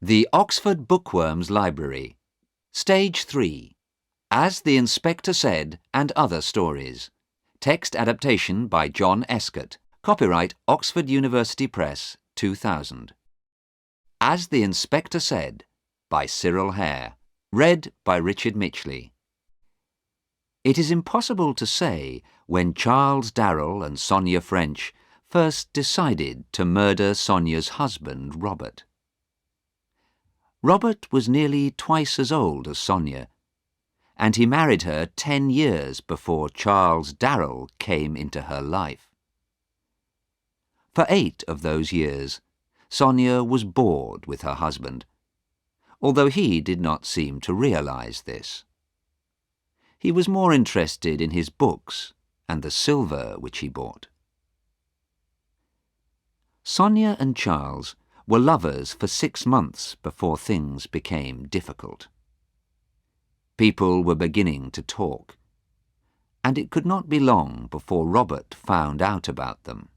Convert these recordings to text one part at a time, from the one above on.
The Oxford Bookworms Library. Stage 3. As the Inspector Said and Other Stories. Text adaptation by John Escott. Copyright Oxford University Press, 2000. As the Inspector Said by Cyril Hare. Read by Richard Mitchley. It is impossible to say when Charles Darrell and Sonia French first decided to murder Sonia's husband, Robert. Robert was nearly twice as old as Sonia, and he married her 10 years before Charles Darrell came into her life. For 8 of those years, Sonia was bored with her husband, although he did not seem to realize this. He was more interested in his books and the silver which he bought. Sonia and Charles were lovers for 6 months before things became difficult. People were beginning to talk, and it could not be long before Robert found out about them.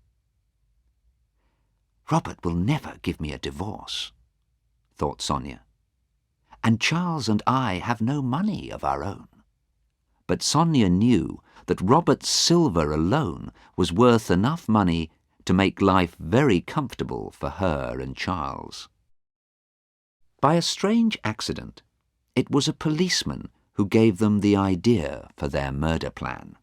"Robert will never give me a divorce," thought Sonia, "and Charles and I have no money of our own." But Sonia knew that Robert's silver alone was worth enough money to make life very comfortable for her and Charles. By a strange accident, it was a policeman who gave them the idea for their murder plan.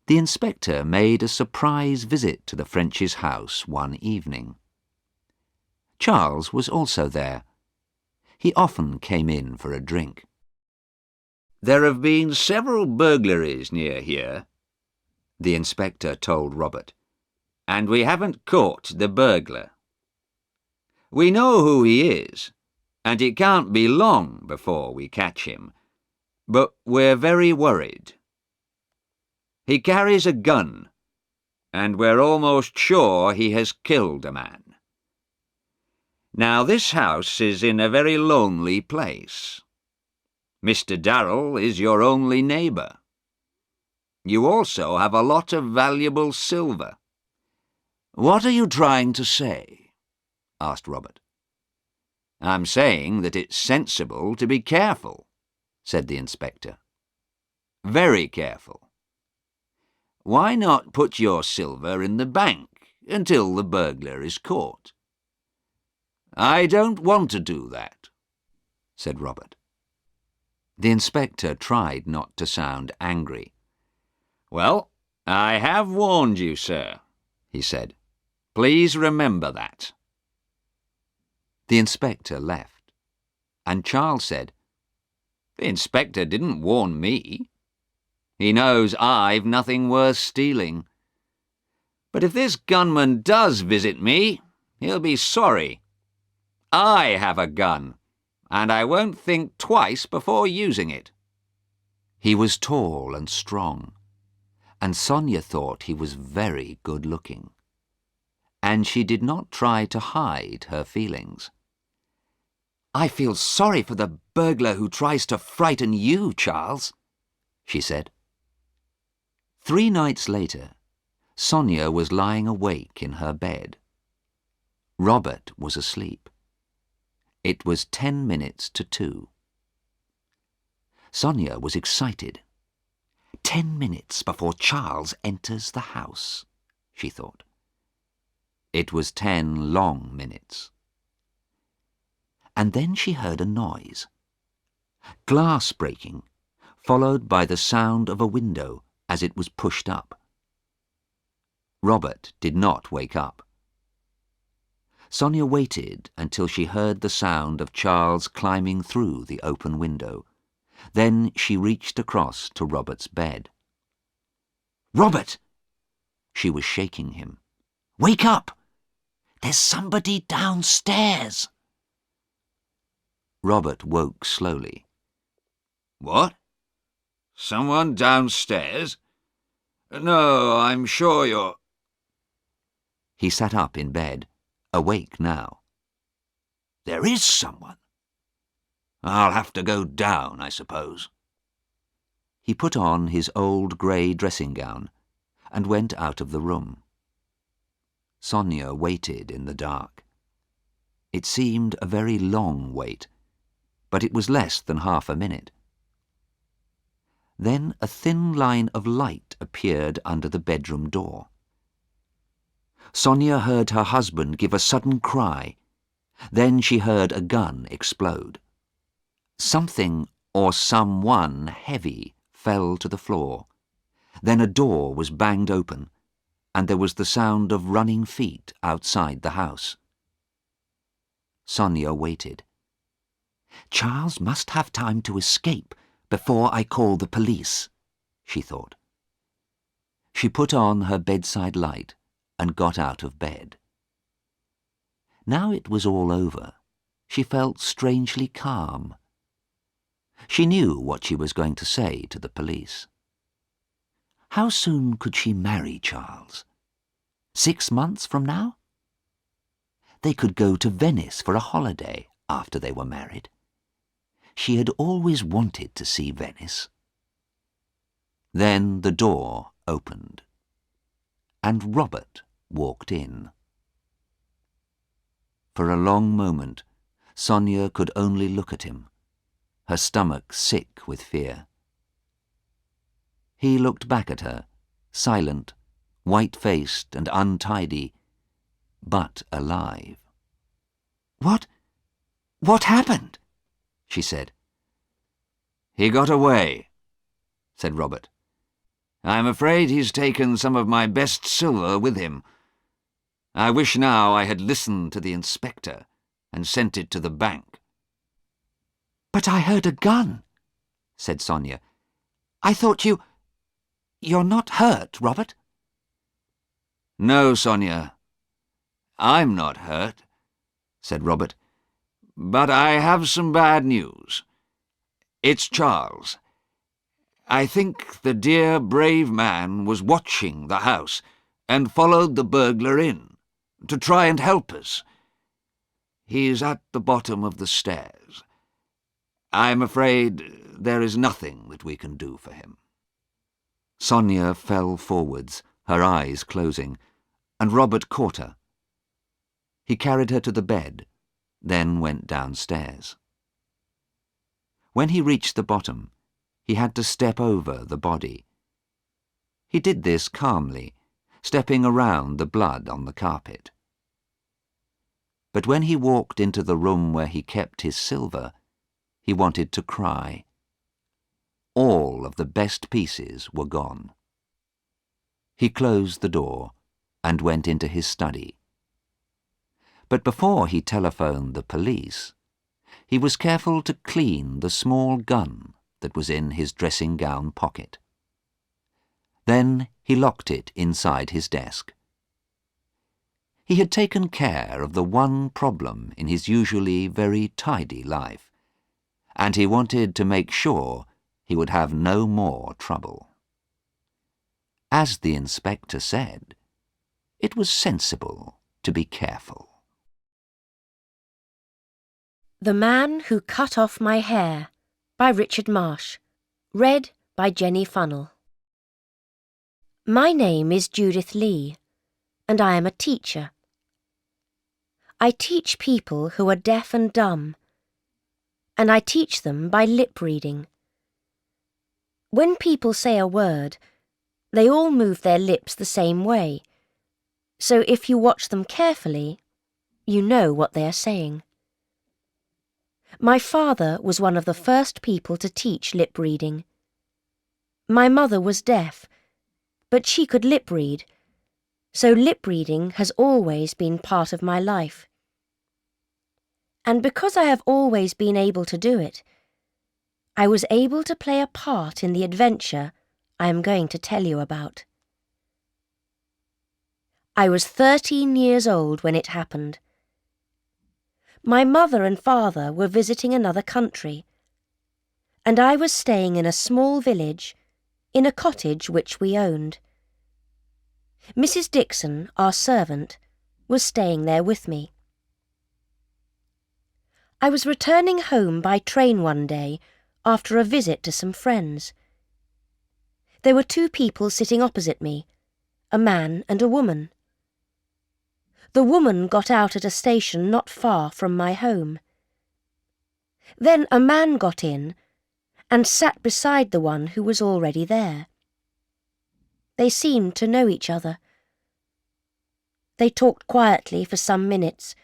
The inspector made a surprise visit to the French's house one evening. Charles was also there. He often came in for a drink. "There have been several burglaries near here," the inspector told Robert, "and we haven't caught the burglar. We know who he is, and it can't be long before we catch him, but we're very worried. He carries a gun, and we're almost sure he has killed a man. Now, this house is in a very lonely place. Mr. Darrell is your only neighbour. You also have a lot of valuable silver." "What are you trying to say?" asked Robert. "I'm saying that it's sensible to be careful," said the inspector. "Very careful. Why not put your silver in the bank until the burglar is caught?" "I don't want to do that," said Robert. The inspector tried not to sound angry. "Well, I have warned you, sir," he said. "Please remember that." The inspector left, and Charles said, "The inspector didn't warn me. He knows I've nothing worth stealing. But if this gunman does visit me, he'll be sorry. I have a gun, and I won't think twice before using it." He was tall and strong, and Sonia thought he was very good-looking, and she did not try to hide her feelings. "I feel sorry for the burglar who tries to frighten you, Charles," she said. 3 nights later, Sonia was lying awake in her bed. Robert was asleep. It was 10 minutes to 2. Sonia was excited. 10 minutes before Charles enters the house, she thought. It was 10 long minutes. And then she heard a noise. Glass breaking, followed by the sound of a window as it was pushed up. Robert did not wake up. Sonia waited until she heard the sound of Charles climbing through the open window. Then she reached across to Robert's bed. "Robert!" She was shaking him. "Wake up! There's somebody downstairs!" Robert woke slowly. "What? Someone downstairs? No, I'm sure you're—" He sat up in bed, awake now. "There is someone. I'll have to go down, I suppose." He put on his old grey dressing gown and went out of the room. Sonia waited in the dark. It seemed a very long wait, but it was less than half a minute. Then a thin line of light appeared under the bedroom door. Sonia heard her husband give a sudden cry. Then she heard a gun explode. Something or someone heavy fell to the floor. Then a door was banged open, and there was the sound of running feet outside the house. Sonia waited. Charles must have time to escape before I call the police, she thought. She put on her bedside light and got out of bed. Now it was all over, she felt strangely calm. She knew what she was going to say to the police. How soon could she marry Charles? 6 months from now? They could go to Venice for a holiday after they were married. She had always wanted to see Venice. Then the door opened, and Robert walked in. For a long moment, Sonia could only look at him, her stomach sick with fear. He looked back at her, silent, white-faced and untidy, but alive. What happened?" she said. "He got away," said Robert. "I'm afraid he's taken some of my best silver with him. I wish now I had listened to the inspector and sent it to the bank." "But I heard a gun," said Sonia. "I thought you're not hurt, Robert?" "No, Sonia, I'm not hurt," said Robert. "But I have some bad news. It's Charles. I think the dear, brave man was watching the house and followed the burglar in, to try and help us. He's at the bottom of the stairs. I'm afraid there is nothing that we can do for him." Sonia fell forwards, her eyes closing, and Robert caught her. He carried her to the bed, then went downstairs. When he reached the bottom, he had to step over the body. He did this calmly, stepping around the blood on the carpet. But when he walked into the room where he kept his silver, he wanted to cry. All of the best pieces were gone. He closed the door and went into his study. But before he telephoned the police, he was careful to clean the small gun that was in his dressing-gown pocket. Then he locked it inside his desk. He had taken care of the one problem in his usually very tidy life, and he wanted to make sure he would have no more trouble. As the inspector said, it was sensible to be careful. The Man Who Cut Off My Hair by Richard Marsh. Read by Jenny Funnell. My name is Judith Lee, and I am a teacher. I teach people who are deaf and dumb, and I teach them by lip reading. When people say a word, they all move their lips the same way, so if you watch them carefully, you know what they are saying. My father was one of the first people to teach lip reading. My mother was deaf, but she could lip read, so lip reading has always been part of my life. And because I have always been able to do it, I was able to play a part in the adventure I am going to tell you about. I was 13 years old when it happened. My mother and father were visiting another country, and I was staying in a small village, in a cottage which we owned. Mrs. Dixon, our servant, was staying there with me. I was returning home by train one day after a visit to some friends. There were 2 people sitting opposite me, a man and a woman. The woman got out at a station not far from my home. Then a man got in and sat beside the one who was already there. They seemed to know each other. They talked quietly for some minutes,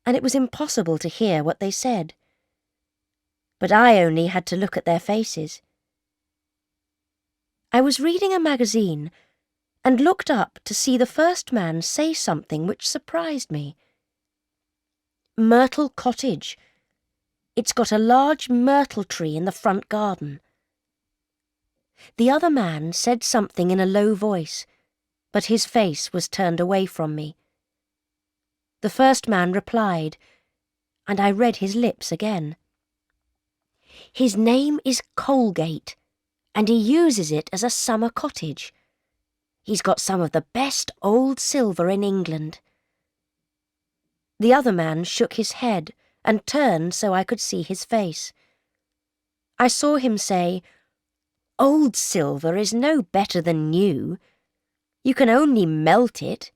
and it was impossible to hear what they said. But I only had to look at their faces. I was reading a magazine and looked up to see the first man say something which surprised me. Myrtle Cottage. It's got a large myrtle tree in the front garden. The other man said something in a low voice, but his face was turned away from me. The first man replied, and I read his lips again. His name is Colgate, and he uses it as a summer cottage. He's got some of the best old silver in England. The other man shook his head and turned so I could see his face. I saw him say, "Old silver is no better than new. You can only melt it."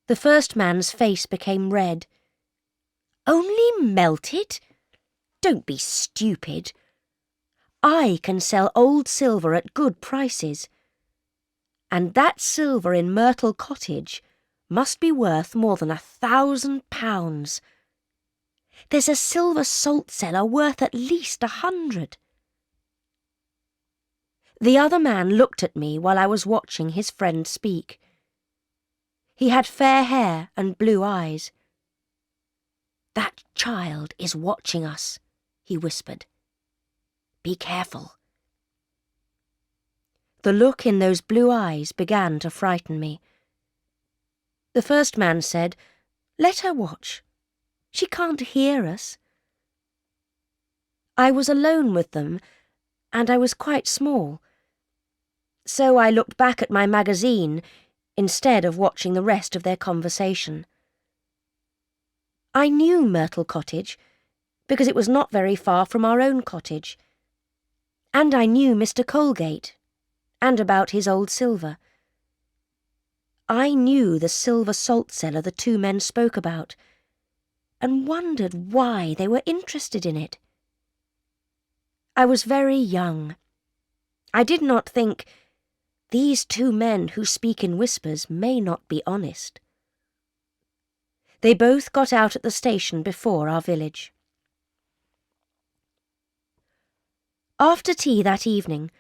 The first man's face became red. "Only melt it? Don't be stupid. I can sell old silver at good prices. And that silver in Myrtle Cottage must be worth more than £1,000. There's a silver salt cellar worth at least 100. The other man looked at me while I was watching his friend speak. He had fair hair and blue eyes. "That child is watching us," he whispered. "Be careful." The look in those blue eyes began to frighten me. The first man said, "Let her watch. She can't hear us." I was alone with them, and I was quite small. So I looked back at my magazine instead of watching the rest of their conversation. I knew Myrtle Cottage because it was not very far from our own cottage, and I knew Mr. Colgate and about his old silver. I knew the silver salt cellar the two men spoke about, and wondered why they were interested in it. I was very young. I did not think, these two men who speak in whispers may not be honest. They both got out at the station before our village. After tea that evening,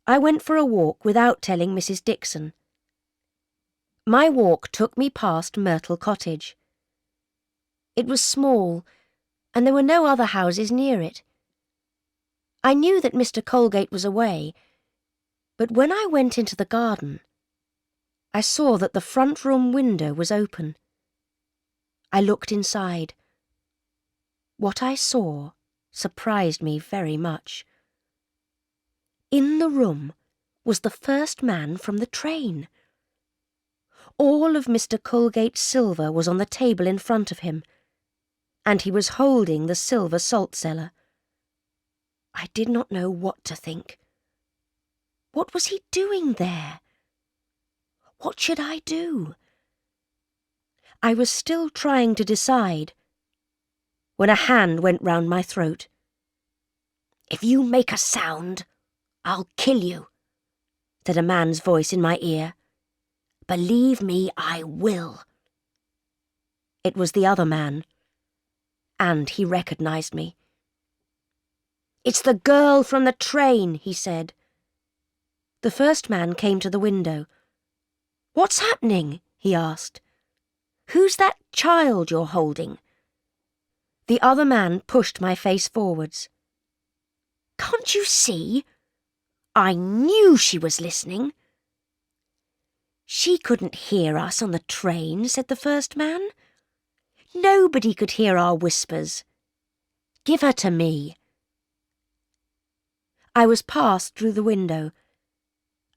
I went for a walk without telling Mrs. Dixon. My walk took me past Myrtle Cottage. It was small, and there were no other houses near it. I knew that Mr. Colgate was away, but when I went into the garden, I saw that the front room window was open. I looked inside. What I saw surprised me very much. In the room was the first man from the train. All of Mr. Colgate's silver was on the table in front of him, and he was holding the silver salt cellar. I did not know what to think. What was he doing there? What should I do? I was still trying to decide when a hand went round my throat. "If you make a sound, I'll kill you," said a man's voice in my ear. "Believe me, I will." It was the other man, and he recognized me. "It's the girl from the train," he said. The first man came to the window. "What's happening?" he asked. "Who's that child you're holding?" The other man pushed my face forwards. "Can't you see? I knew she was listening." "She couldn't hear us on the train," said the first man. "Nobody could hear our whispers. Give her to me." I was passed through the window,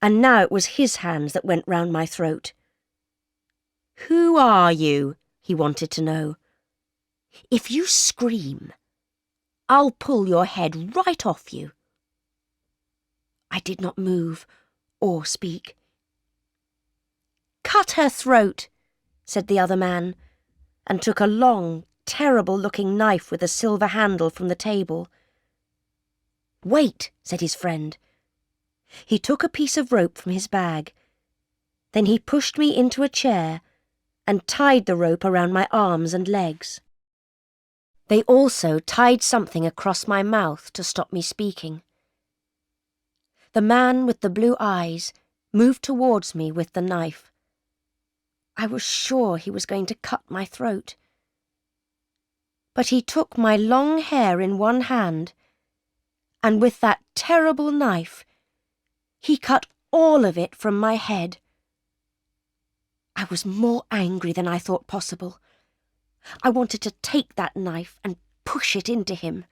and now it was his hands that went round my throat. "Who are you?" he wanted to know. "If you scream, I'll pull your head right off you." I did not move or speak. "Cut her throat," said the other man, and took a long, terrible-looking knife with a silver handle from the table. "Wait," said his friend. He took a piece of rope from his bag. Then he pushed me into a chair and tied the rope around my arms and legs. They also tied something across my mouth to stop me speaking. The man with the blue eyes moved towards me with the knife. I was sure he was going to cut my throat. But he took my long hair in one hand, and with that terrible knife, he cut all of it from my head. I was more angry than I thought possible. I wanted to take that knife and push it into him.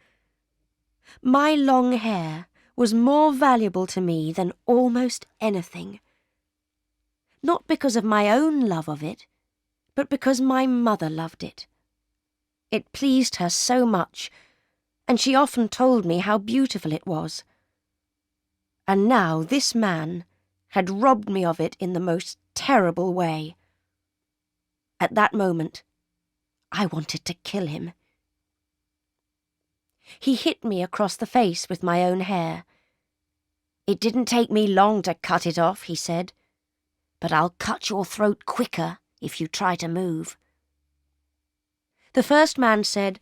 My long hair was more valuable to me than almost anything. Not because of my own love of it, but because my mother loved it. It pleased her so much, and she often told me how beautiful it was. And now this man had robbed me of it in the most terrible way. At that moment, I wanted to kill him. He hit me across the face with my own hair. "It didn't take me long to cut it off," he said, "but I'll cut your throat quicker if you try to move." The first man said,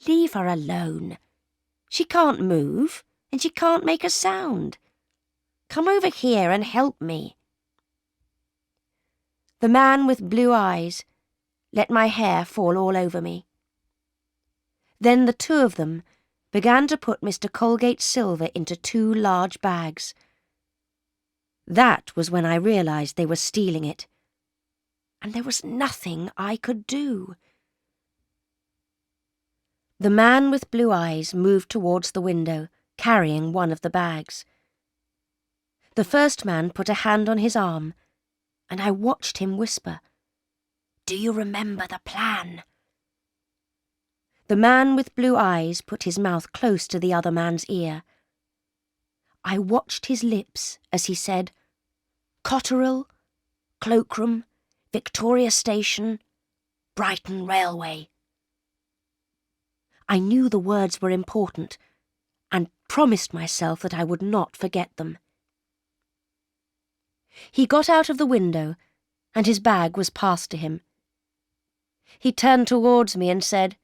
"Leave her alone. She can't move, and she can't make a sound. Come over here and help me." The man with blue eyes let my hair fall all over me. Then the two of them began to put Mr. Colgate's silver into 2 large bags. That was when I realized they were stealing it, and there was nothing I could do. The man with blue eyes moved towards the window, carrying one of the bags. The first man put a hand on his arm, and I watched him whisper, "Do you remember the plan?" The man with blue eyes put his mouth close to the other man's ear. I watched his lips as he said, "Cotterill, Cloakroom, Victoria Station, Brighton Railway." I knew the words were important and promised myself that I would not forget them. He got out of the window and his bag was passed to him. He turned towards me and said,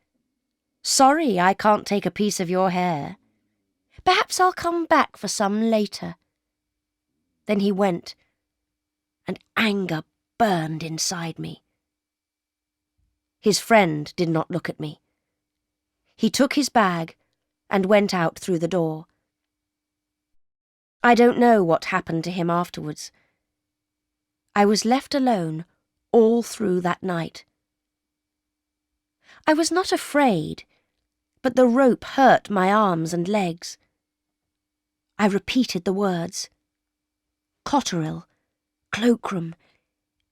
"Sorry I can't take a piece of your hair. Perhaps I'll come back for some later." Then he went, and anger burned inside me. His friend did not look at me. He took his bag and went out through the door. I don't know what happened to him afterwards. I was left alone all through that night. I was not afraid, but the rope hurt my arms and legs. I repeated the words. Cotterill, Cloakroom,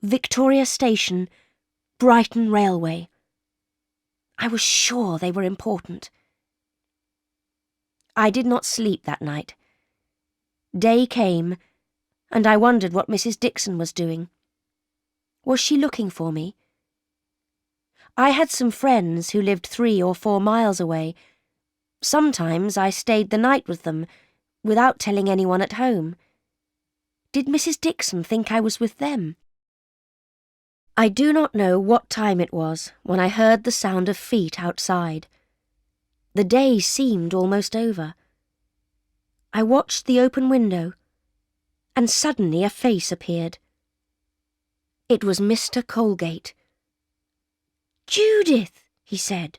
Victoria Station, Brighton Railway. I was sure they were important. I did not sleep that night. Day came, and I wondered what Mrs. Dixon was doing. Was she looking for me? I had some friends who lived 3 or 4 miles away. Sometimes I stayed the night with them, without telling anyone at home. Did Mrs. Dixon think I was with them? I do not know what time it was when I heard the sound of feet outside. The day seemed almost over. I watched the open window, and suddenly a face appeared. It was Mr. Colgate. "Judith," he said.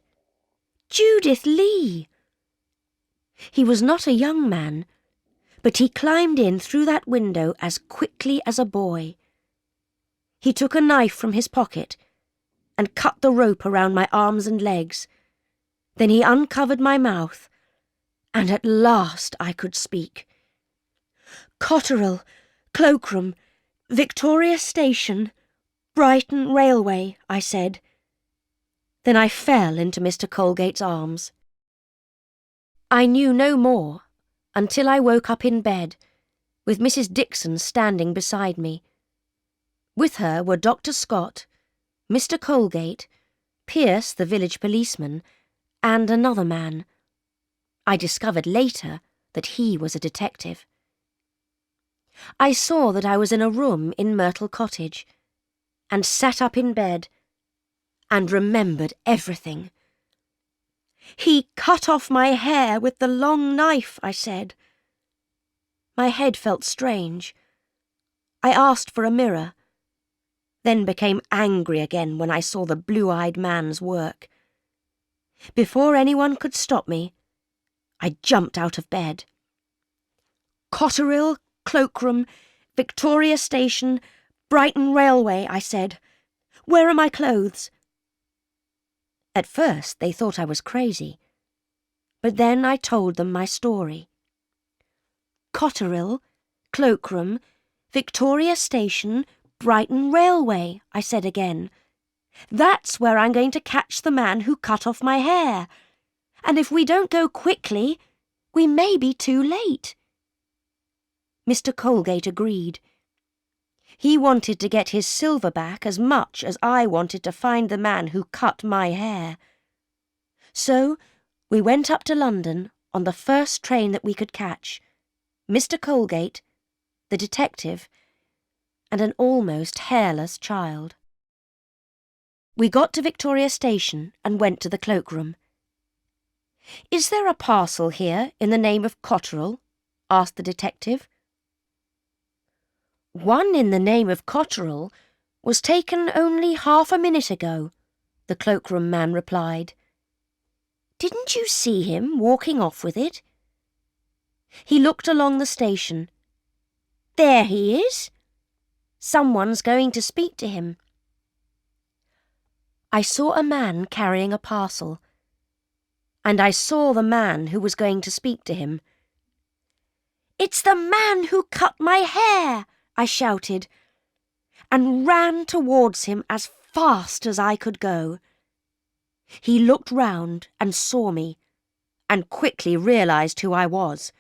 "Judith Lee." He was not a young man, but he climbed in through that window as quickly as a boy. He took a knife from his pocket and cut the rope around my arms and legs. Then he uncovered my mouth, and at last I could speak. "Cotterill, Cloakroom, Victoria Station, Brighton Railway," I said. Then I fell into Mr. Colgate's arms. I knew no more until I woke up in bed, with Mrs. Dixon standing beside me. With her were Dr. Scott, Mr. Colgate, Pierce, the village policeman, and another man. I discovered later that he was a detective. I saw that I was in a room in Myrtle Cottage, and sat up in bed, and remembered everything. "He cut off my hair with the long knife," I said. My head felt strange. I asked for a mirror, then became angry again when I saw the blue-eyed man's work. Before anyone could stop me, I jumped out of bed. "Cotterill, Cloakroom, Victoria Station, Brighton Railway," I said. "Where are my clothes?" At first they thought I was crazy, but then I told them my story. "Cotterill, Cloakroom, Victoria Station, Brighton Railway," I said again. "That's where I'm going to catch the man who cut off my hair. And if we don't go quickly, we may be too late." Mr. Colgate agreed. He wanted to get his silver back as much as I wanted to find the man who cut my hair. So we went up to London on the first train that we could catch, Mr. Colgate, the detective, and an almost hairless child. We got to Victoria Station and went to the cloakroom. "Is there a parcel here in the name of Cotterill?" asked the detective. "One in the name of Cotterill was taken only half a minute ago," the cloakroom man replied. "Didn't you see him walking off with it?" He looked along the station. "There he is. Someone's going to speak to him." I saw a man carrying a parcel, and I saw the man who was going to speak to him. "It's the man who cut my hair!" I shouted, and ran towards him as fast as I could go. He looked round and saw me, and quickly realised who I was.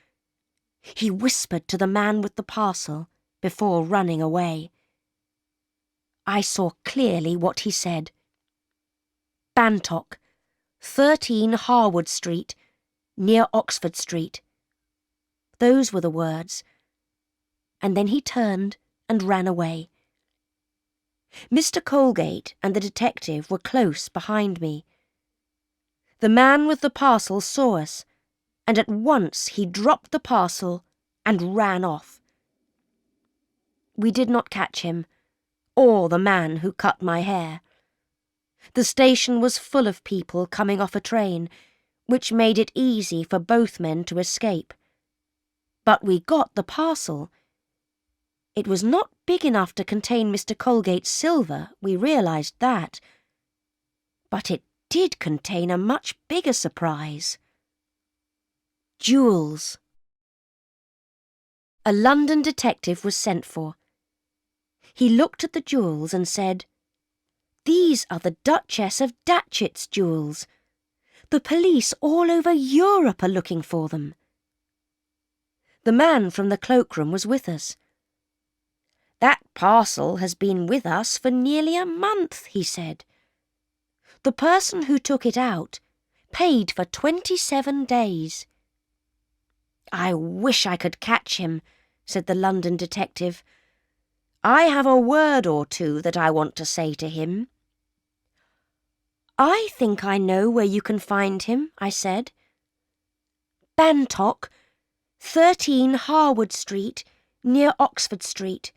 He whispered to the man with the parcel before running away. I saw clearly what he said. "Bantock, 13 Harwood Street, near Oxford Street." Those were the words. And then he turned and ran away. Mr. Colgate and the detective were close behind me. The man with the parcel saw us, and at once he dropped the parcel and ran off. We did not catch him, or the man who cut my hair. The station was full of people coming off a train, which made it easy for both men to escape. But we got the parcel. It was not big enough to contain Mr. Colgate's silver, we realised that. But it did contain a much bigger surprise. Jewels. A London detective was sent for. He looked at the jewels and said, "These are the Duchess of Datchet's jewels. The police all over Europe are looking for them." The man from the cloakroom was with us. "That parcel has been with us for nearly a month," he said. "The person who took it out paid for 27 days. "I wish I could catch him," said the London detective. "I have a word or two that I want to say to him." "I think I know where you can find him," I said. "Bantock, 13 Harwood Street, near Oxford Street."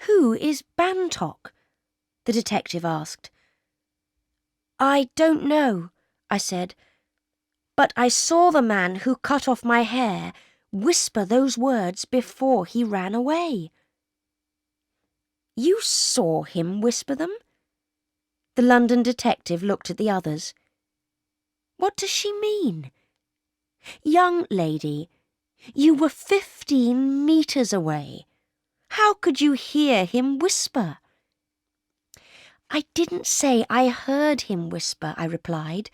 "Who is Bantock?" the detective asked. "I don't know," I said, "but I saw the man who cut off my hair whisper those words before he ran away." "You saw him whisper them?" The London detective looked at the others. "What does she mean?" "Young lady, you were 15 metres away. How could you hear him whisper?" "I didn't say I heard him whisper," I replied.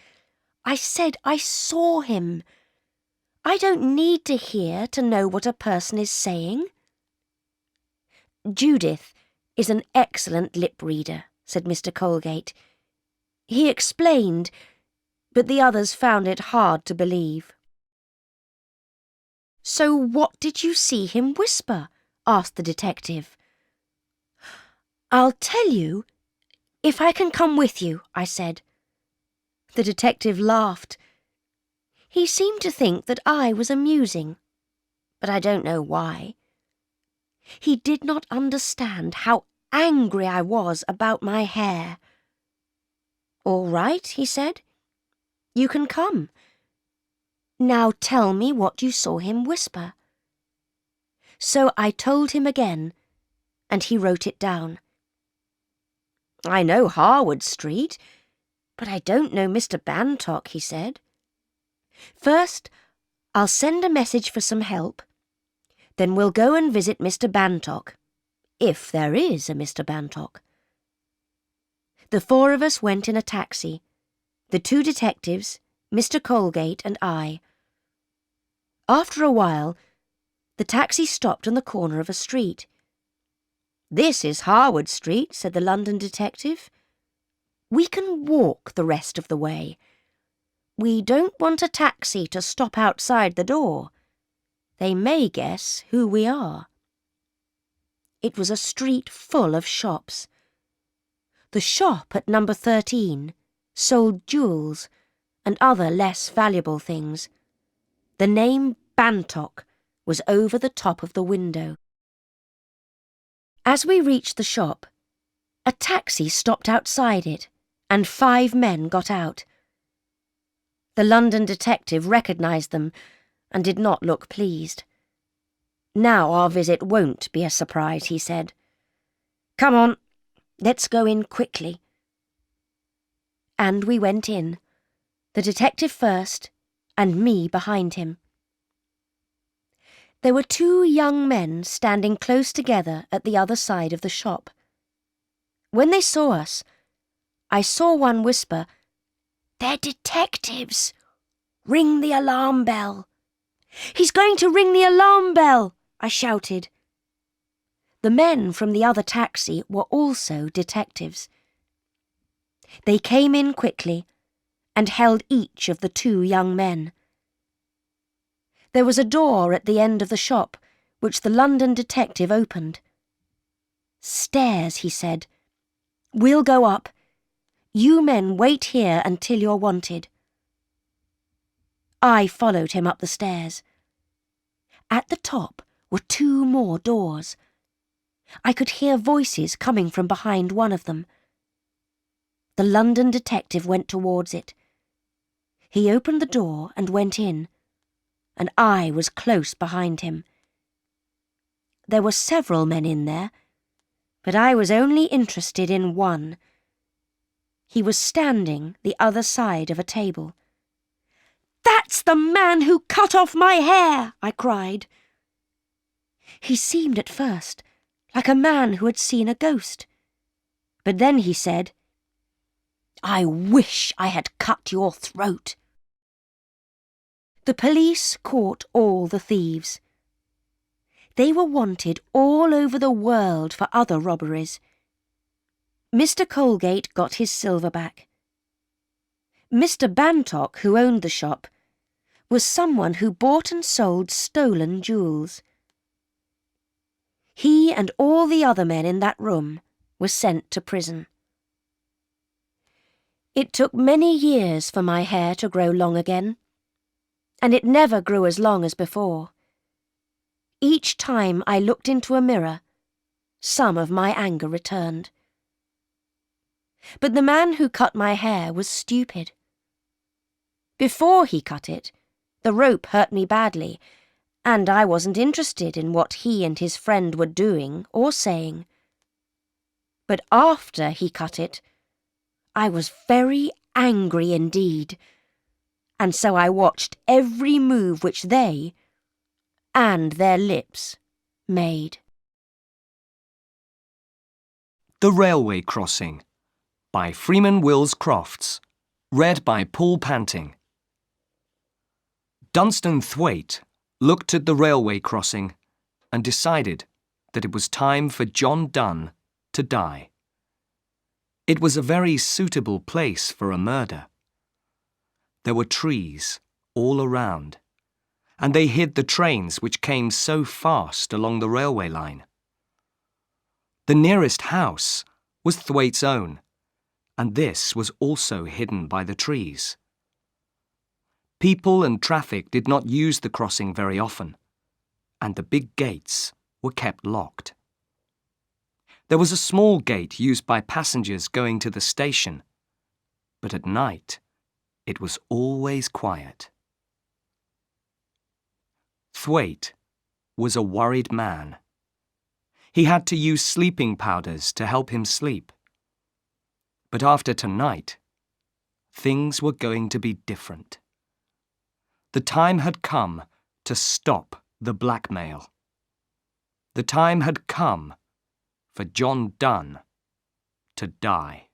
"I said I saw him. I don't need to hear to know what a person is saying." Judith is an excellent lip reader, said Mr. Colgate. He explained, but the others found it hard to believe. So what did you see him whisper? Asked the detective. I'll tell you, if I can come with you, I said. The detective laughed. He seemed to think that I was amusing, but I don't know why. He did not understand how angry I was about my hair. All right, he said. You can come. Now tell me what you saw him whisper. So I told him again, and he wrote it down. I know Harwood Street, but I don't know Mr. Bantock, he said. First, I'll send a message for some help. Then we'll go and visit Mr. Bantock, if there is a Mr. Bantock. The four of us went in a taxi, the two detectives, Mr. Colgate and I. After a while, the taxi stopped on the corner of a street. This is Harwood Street, said the London detective. We can walk the rest of the way. We don't want a taxi to stop outside the door. They may guess who we are. It was a street full of shops. The shop at number 13 sold jewels and other less valuable things. The name Bantock was over the top of the window. As we reached the shop, a taxi stopped outside it, and 5 men got out. The London detective recognised them and did not look pleased. Now our visit won't be a surprise, he said. Come on, let's go in quickly. And we went in, the detective first and me behind him. There were 2 young men standing close together at the other side of the shop. When they saw us, I saw one whisper, "They're detectives! Ring the alarm bell!" "He's going to ring the alarm bell!" I shouted. The men from the other taxi were also detectives. They came in quickly and held each of the 2 young men. There was a door at the end of the shop, which the London detective opened. "Stairs," he said. "We'll go up. You men wait here until you're wanted." I followed him up the stairs. At the top were 2 more doors. I could hear voices coming from behind one of them. The London detective went towards it. He opened the door and went in, and I was close behind him. There were several men in there, but I was only interested in one. He was standing the other side of a table. "That's the man who cut off my hair!" I cried. He seemed at first like a man who had seen a ghost, but then he said, "I wish I had cut your throat." The police caught all the thieves. They were wanted all over the world for other robberies. Mr. Colgate got his silver back. Mr. Bantock, who owned the shop, was someone who bought and sold stolen jewels. He and all the other men in that room were sent to prison. It took many years for my hair to grow long again, and it never grew as long as before. Each time I looked into a mirror, some of my anger returned. But the man who cut my hair was stupid. Before he cut it, the rope hurt me badly, and I wasn't interested in what he and his friend were doing or saying. But after he cut it, I was very angry indeed, and so I watched every move which they and their lips made. The Railway Crossing by Freeman Wills Crofts. Read by Paul Panting. Dunstan Thwaite looked at the railway crossing and decided that it was time for John Donne to die. It was a very suitable place for a murder. There were trees all around, and they hid the trains which came so fast along the railway line. The nearest house was Thwaite's own, and this was also hidden by the trees. People and traffic did not use the crossing very often, and the big gates were kept locked. There was a small gate used by passengers going to the station, but at night it was always quiet. Thwaite was a worried man. He had to use sleeping powders to help him sleep. But after tonight, things were going to be different. The time had come to stop the blackmail. The time had come for John Dunn to die.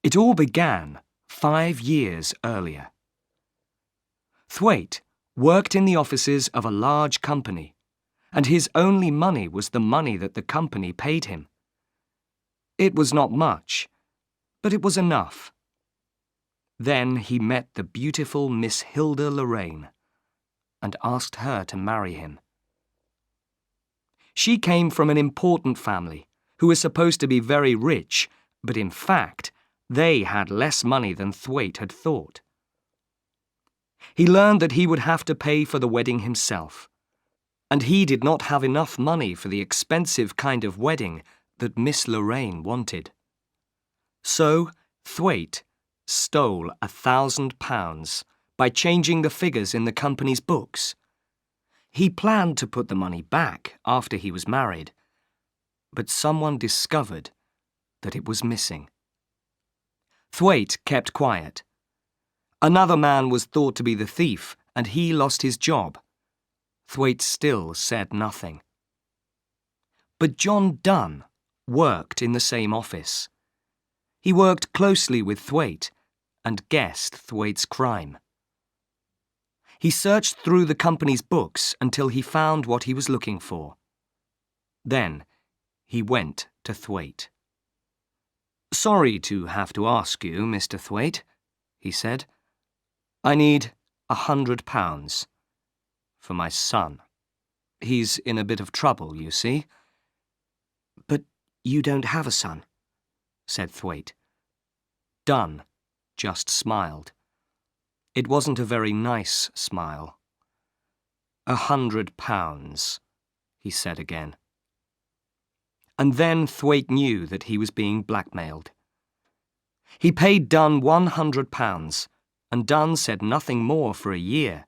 It all began 5 years earlier. Thwaite worked in the offices of a large company, and his only money was the money that the company paid him. It was not much, but it was enough. Then he met the beautiful Miss Hilda Lorraine and asked her to marry him. She came from an important family who was supposed to be very rich, but in fact, they had less money than Thwaite had thought. He learned that he would have to pay for the wedding himself, and he did not have enough money for the expensive kind of wedding that Miss Lorraine wanted. So Thwaite stole £1,000 by changing the figures in the company's books. He planned to put the money back after he was married, but someone discovered that it was missing. Thwaite kept quiet. Another man was thought to be the thief, and he lost his job. Thwaite still said nothing. But John Dunn worked in the same office. He worked closely with Thwaite and guessed Thwaite's crime. He searched through the company's books until he found what he was looking for. Then he went to Thwaite. "Sorry to have to ask you, Mr. Thwaite," he said. "I need £100 for my son. He's in a bit of trouble, you see." "But you don't have a son," said Thwaite. Dunn just smiled. It wasn't a very nice smile. £100, he said again. And then Thwaite knew that he was being blackmailed. He paid Dunn £100, and Dunn said nothing more for a year.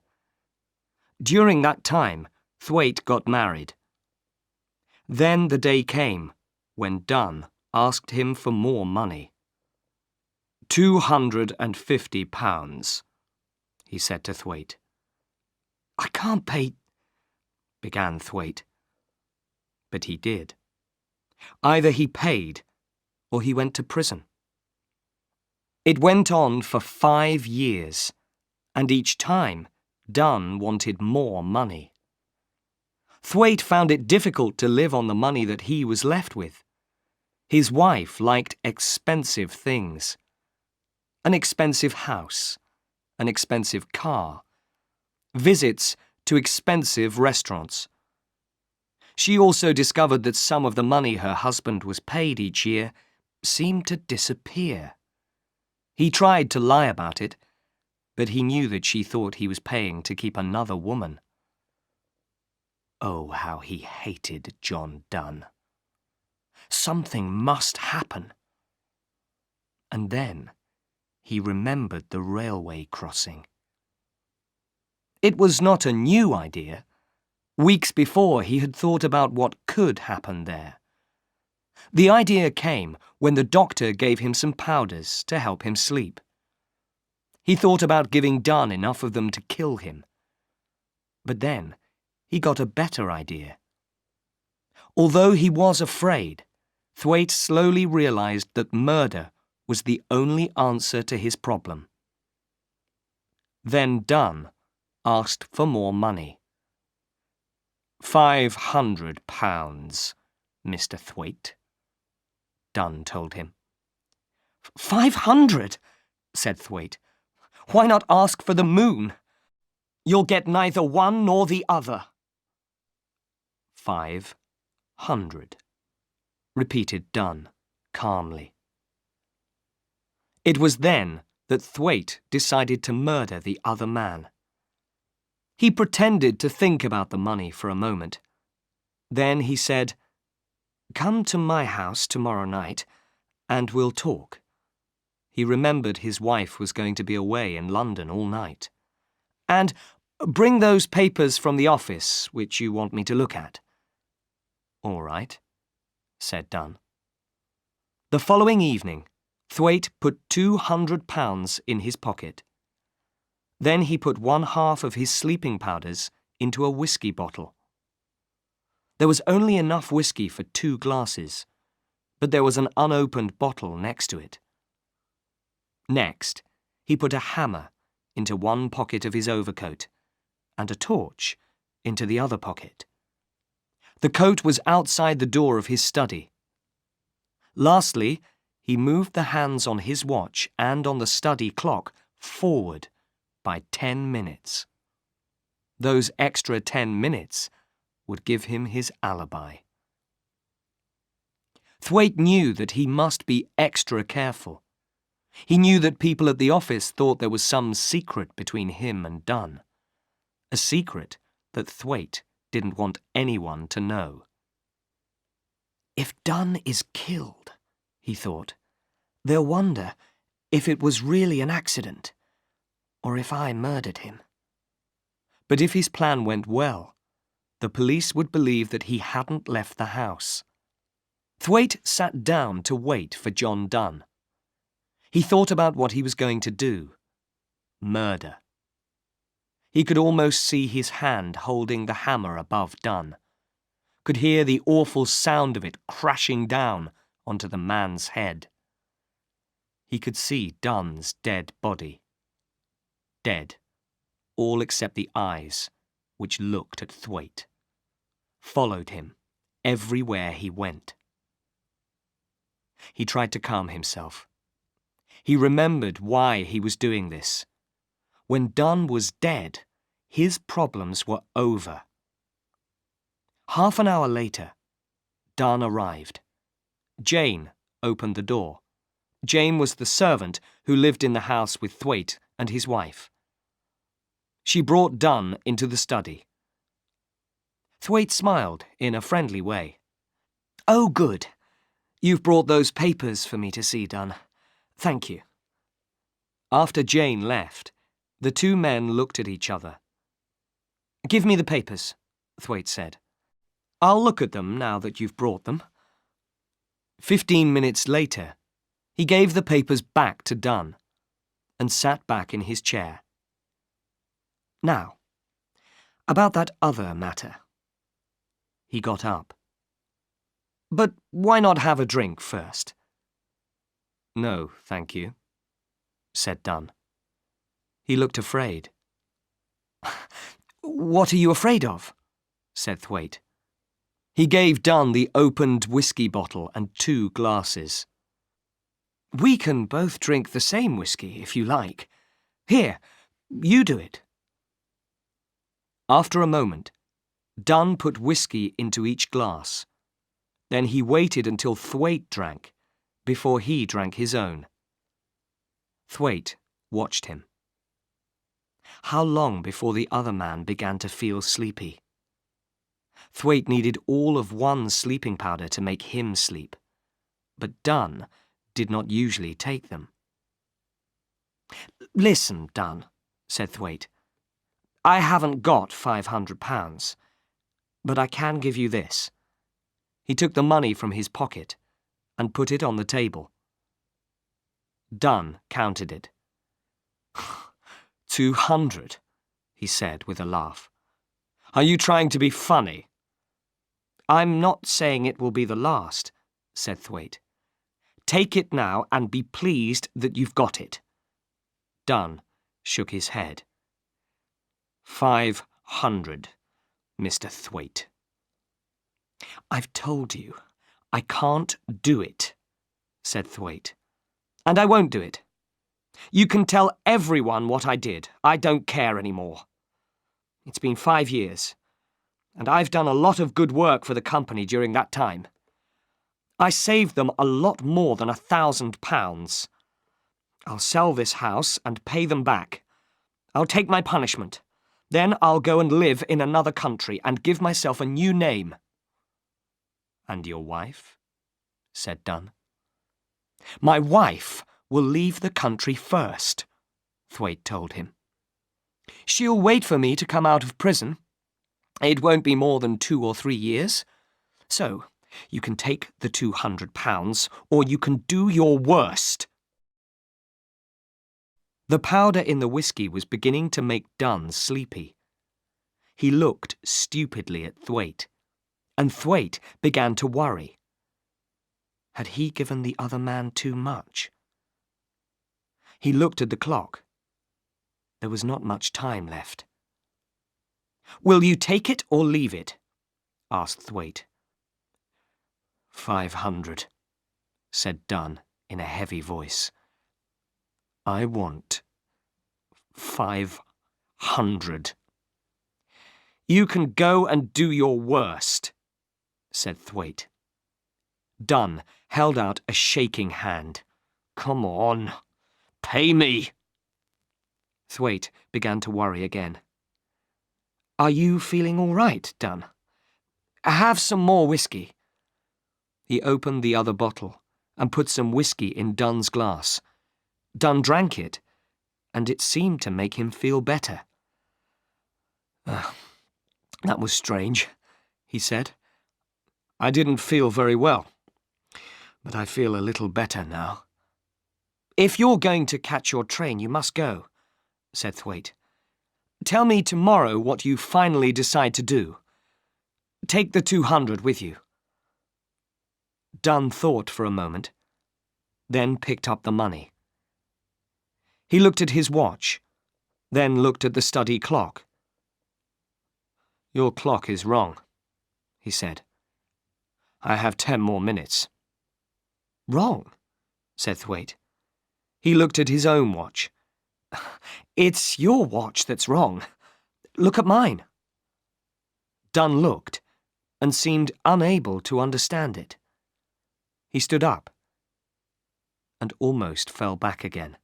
During that time, Thwaite got married. Then the day came when Dunn asked him for more money. £250, he said to Thwaite. "I can't pay," began Thwaite. But he did. Either he paid or he went to prison. It went on for 5 years, and each time Dunn wanted more money. Thwaite found it difficult to live on the money that he was left with. His wife liked expensive things. An expensive house, an expensive car, visits to expensive restaurants. She also discovered that some of the money her husband was paid each year seemed to disappear. He tried to lie about it, but he knew that she thought he was paying to keep another woman. Oh, how he hated John Dunn. Something must happen. And then he remembered the railway crossing. It was not a new idea. Weeks before, he had thought about what could happen there. The idea came when the doctor gave him some powders to help him sleep. He thought about giving Dunn enough of them to kill him. But then he got a better idea. Although he was afraid, Thwaite slowly realized that murder was the only answer to his problem. Then Dunn asked for more money. £500, Mr. Thwaite, Dunn told him. 500, said Thwaite. Why not ask for the moon? You'll get neither one nor the other. 500, repeated Dunn calmly. It was then that Thwaite decided to murder the other man. He pretended to think about the money for a moment. Then he said, "Come to my house tomorrow night, and we'll talk." He remembered his wife was going to be away in London all night. "And bring those papers from the office which you want me to look at." "All right," said Dunn. The following evening, Thwaite put £200 in his pocket. Then he put 1/2 of his sleeping powders into a whiskey bottle. There was only enough whiskey for 2 glasses, but there was an unopened bottle next to it. Next, he put a hammer into one pocket of his overcoat and a torch into the other pocket. The coat was outside the door of his study. Lastly, he moved the hands on his watch and on the study clock forward by 10 minutes. Those extra 10 minutes would give him his alibi. Thwaite knew that he must be extra careful. He knew that people at the office thought there was some secret between him and Dunn. A secret that Thwaite didn't want anyone to know. If Dunn is killed, he thought, they'll wonder if it was really an accident, or if I murdered him. But if his plan went well, the police would believe that he hadn't left the house. Thwaite sat down to wait for John Dunn. He thought about what he was going to do. Murder. He could almost see his hand holding the hammer above Dunn, could hear the awful sound of it crashing down onto the man's head. He could see Dunn's dead body. Dead, all except the eyes, which looked at Thwaite, followed him everywhere he went. He tried to calm himself. He remembered why he was doing this. When Dunn was dead, his problems were over. Half an hour later, Dunn arrived. Jane opened the door. Jane was the servant who lived in the house with Thwaite and his wife. She brought Dunn into the study. Thwaite smiled in a friendly way. "Oh, good. You've brought those papers for me to see, Dunn. Thank you." After Jane left, the two men looked at each other. "Give me the papers," Thwaite said. "I'll look at them now that you've brought them." 15 minutes later, he gave the papers back to Dunn and sat back in his chair. "Now, about that other matter." He got up. "But why not have a drink first?" "No, thank you," said Dunn. He looked afraid. "What are you afraid of?" said Thwaite. He gave Dunn the opened whiskey bottle and 2 glasses. "We can both drink the same whiskey, if you like. Here, you do it." After a moment, Dunn put whiskey into each glass. Then he waited until Thwaite drank, before he drank his own. Thwaite watched him. How long before the other man began to feel sleepy? Thwaite needed all of one sleeping powder to make him sleep, but Dunn did not usually take them. "Listen, Dunn," said Thwaite. "I haven't got £500, but I can give you this." He took the money from his pocket and put it on the table. Dunn counted it. 200, he said with a laugh. "Are you trying to be funny?" "I'm not saying it will be the last," said Thwaite. "Take it now and be pleased that you've got it." Dunn shook his head. 500, Mr. Thwaite. "I've told you, I can't do it," said Thwaite. "And I won't do it. You can tell everyone what I did. I don't care anymore. It's been 5 years, and I've done a lot of good work for the company during that time. I saved them a lot more than £1,000. I'll sell this house and pay them back. I'll take my punishment. Then I'll go and live in another country and give myself a new name." "And your wife?" said Dunn. "My wife will leave the country first," Thwaite told him. "She'll wait for me to come out of prison. It won't be more than 2 or 3 years. So, you can take the £200, or you can do your worst." The powder in the whiskey was beginning to make Dunn sleepy. He looked stupidly at Thwaite, and Thwaite began to worry. Had he given the other man too much? He looked at the clock. There was not much time left. "Will you take it or leave it?" asked Thwaite. 500, said Dunn in a heavy voice. "I want 500. "You can go and do your worst," said Thwaite. Dunn held out a shaking hand. "Come on, pay me." Thwaite began to worry again. "Are you feeling all right, Dunn? Have some more whiskey." He opened the other bottle and put some whiskey in Dunn's glass. Dunn drank it, and it seemed to make him feel better. "That was strange," he said. "I didn't feel very well, but I feel a little better now." "If you're going to catch your train, you must go," said Thwaite. "Tell me tomorrow what you finally decide to do. Take the 200 with you." Dunn thought for a moment, then picked up the money. He looked at his watch, then looked at the study clock. "Your clock is wrong," he said. "I have 10 more minutes." "Wrong?" said Thwaite. He looked at his own watch. "It's your watch that's wrong. Look at mine." Dunn looked and seemed unable to understand it. He stood up and almost fell back again.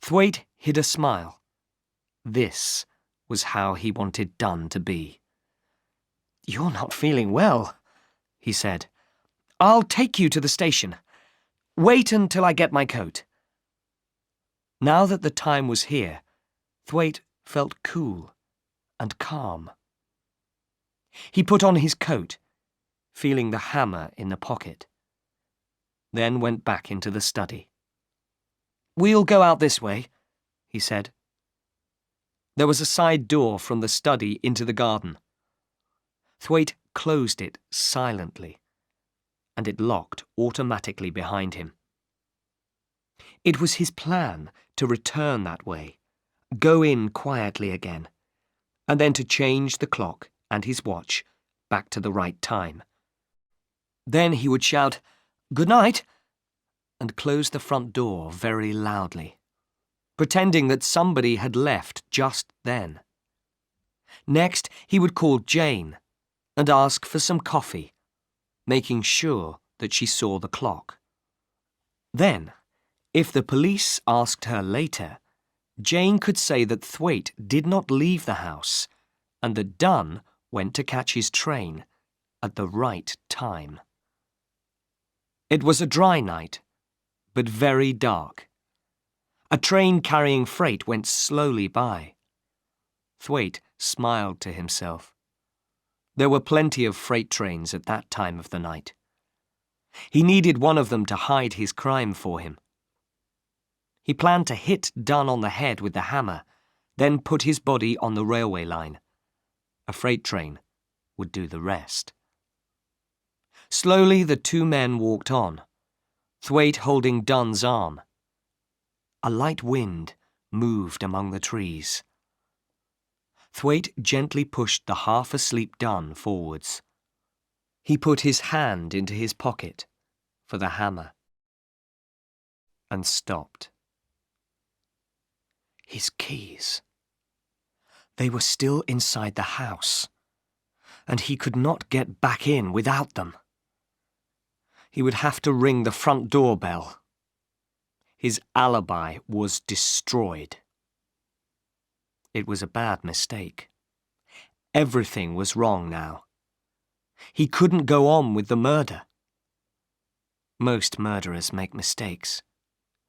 Thwaite hid a smile. This was how he wanted Dunn to be. "You're not feeling well," he said. "I'll take you to the station. Wait until I get my coat." Now that the time was here, Thwaite felt cool and calm. He put on his coat, feeling the hammer in the pocket, then went back into the study. "We'll go out this way," he said. There was a side door from the study into the garden. Thwaite closed it silently, and it locked automatically behind him. It was his plan to return that way, go in quietly again, and then to change the clock and his watch back to the right time. Then he would shout, "Good night," and close the front door very loudly, pretending that somebody had left just then. Next, he would call Jane and ask for some coffee, making sure that she saw the clock. Then, if the police asked her later, Jane could say that Thwaite did not leave the house and that Dunn went to catch his train at the right time. It was a dry night, but very dark. A train carrying freight went slowly by. Thwaite smiled to himself. There were plenty of freight trains at that time of the night. He needed one of them to hide his crime for him. He planned to hit Dunn on the head with the hammer, then put his body on the railway line. A freight train would do the rest. Slowly the two men walked on, Thwaite holding Dunn's arm. A light wind moved among the trees. Thwaite gently pushed the half-asleep Dunn forwards. He put his hand into his pocket, for the hammer and stopped. His keys. They were still inside the house, and he could not get back in without them. He would have to ring the front door bell. His alibi was destroyed. It was a bad mistake. Everything was wrong now. He couldn't go on with the murder. Most murderers make mistakes,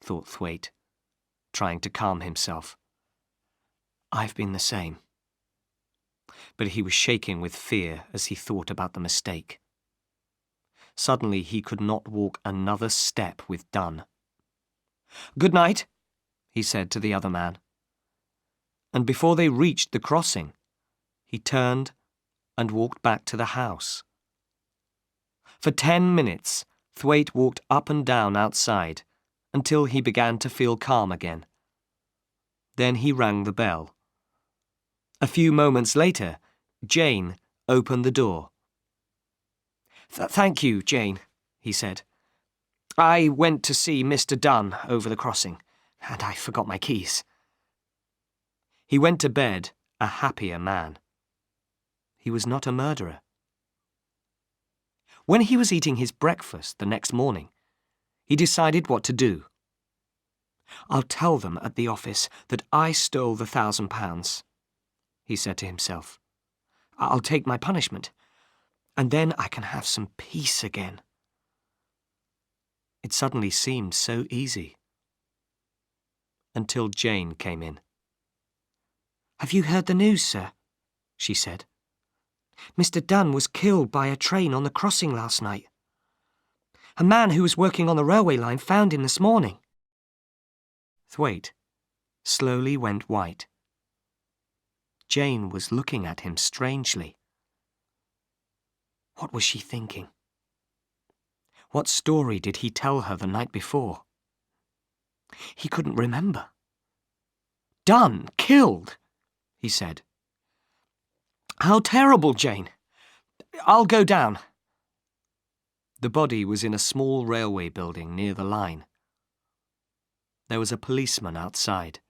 thought Thwaite, trying to calm himself. I've been the same. But he was shaking with fear as he thought about the mistake. Suddenly he could not walk another step with Dunn. "Good night," he said to the other man. And before they reached the crossing, he turned and walked back to the house. For 10 minutes, Thwaite walked up and down outside until he began to feel calm again. Then he rang the bell. A few moments later, Jane opened the door. "Thank you, Jane," he said. "I went to see Mr. Dunn over the crossing, and I forgot my keys." He went to bed a happier man. He was not a murderer. When he was eating his breakfast the next morning, he decided what to do. "I'll tell them at the office that I stole the £1,000, he said to himself. "I'll take my punishment, and then I can have some peace again." It suddenly seemed so easy. Until Jane came in. "Have you heard the news, sir?" she said. "Mr. Dunn was killed by a train on the crossing last night. A man who was working on the railway line found him this morning." Thwaite slowly went white. Jane was looking at him strangely. What was she thinking? What story did he tell her the night before? He couldn't remember. "Dunn killed," he said. "How terrible, Jane. I'll go down." The body was in a small railway building near the line. There was a policeman outside.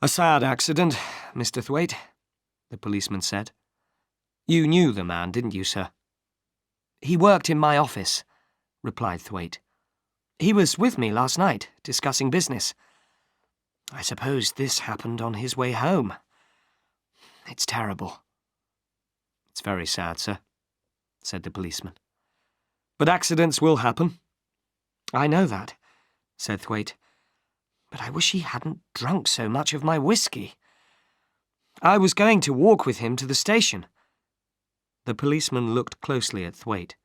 "A sad accident, Mr. Thwaite," the policeman said. "You knew the man, didn't you, sir?" "He worked in my office," replied Thwaite. "He was with me last night, discussing business. I suppose this happened on his way home. It's terrible." "It's very sad, sir," said the policeman. "But accidents will happen." "I know that," said Thwaite. "But I wish he hadn't drunk so much of my whiskey. I was going to walk with him to the station." The policeman looked closely at Thwaite.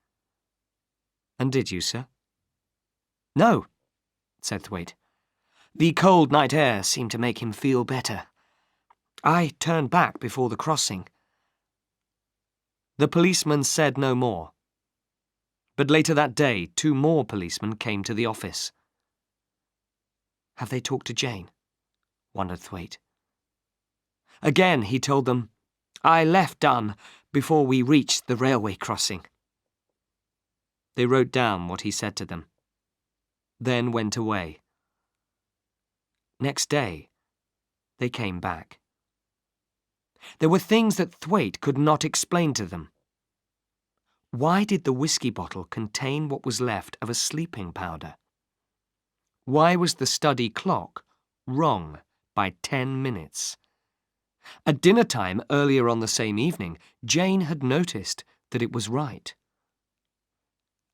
"And did you, sir?" "No," said Thwaite. "The cold night air seemed to make him feel better. I turned back before the crossing." The policeman said no more. But later that day, 2 more policemen came to the office. "Have they talked to Jane?" wondered Thwaite. Again he told them, "I left Dunn before we reached the railway crossing." They wrote down what he said to them, then went away. Next day, they came back. There were things that Thwaite could not explain to them. Why did the whiskey bottle contain what was left of a sleeping powder? Why was the study clock wrong by 10 minutes? At dinner time earlier on the same evening, Jane had noticed that it was right.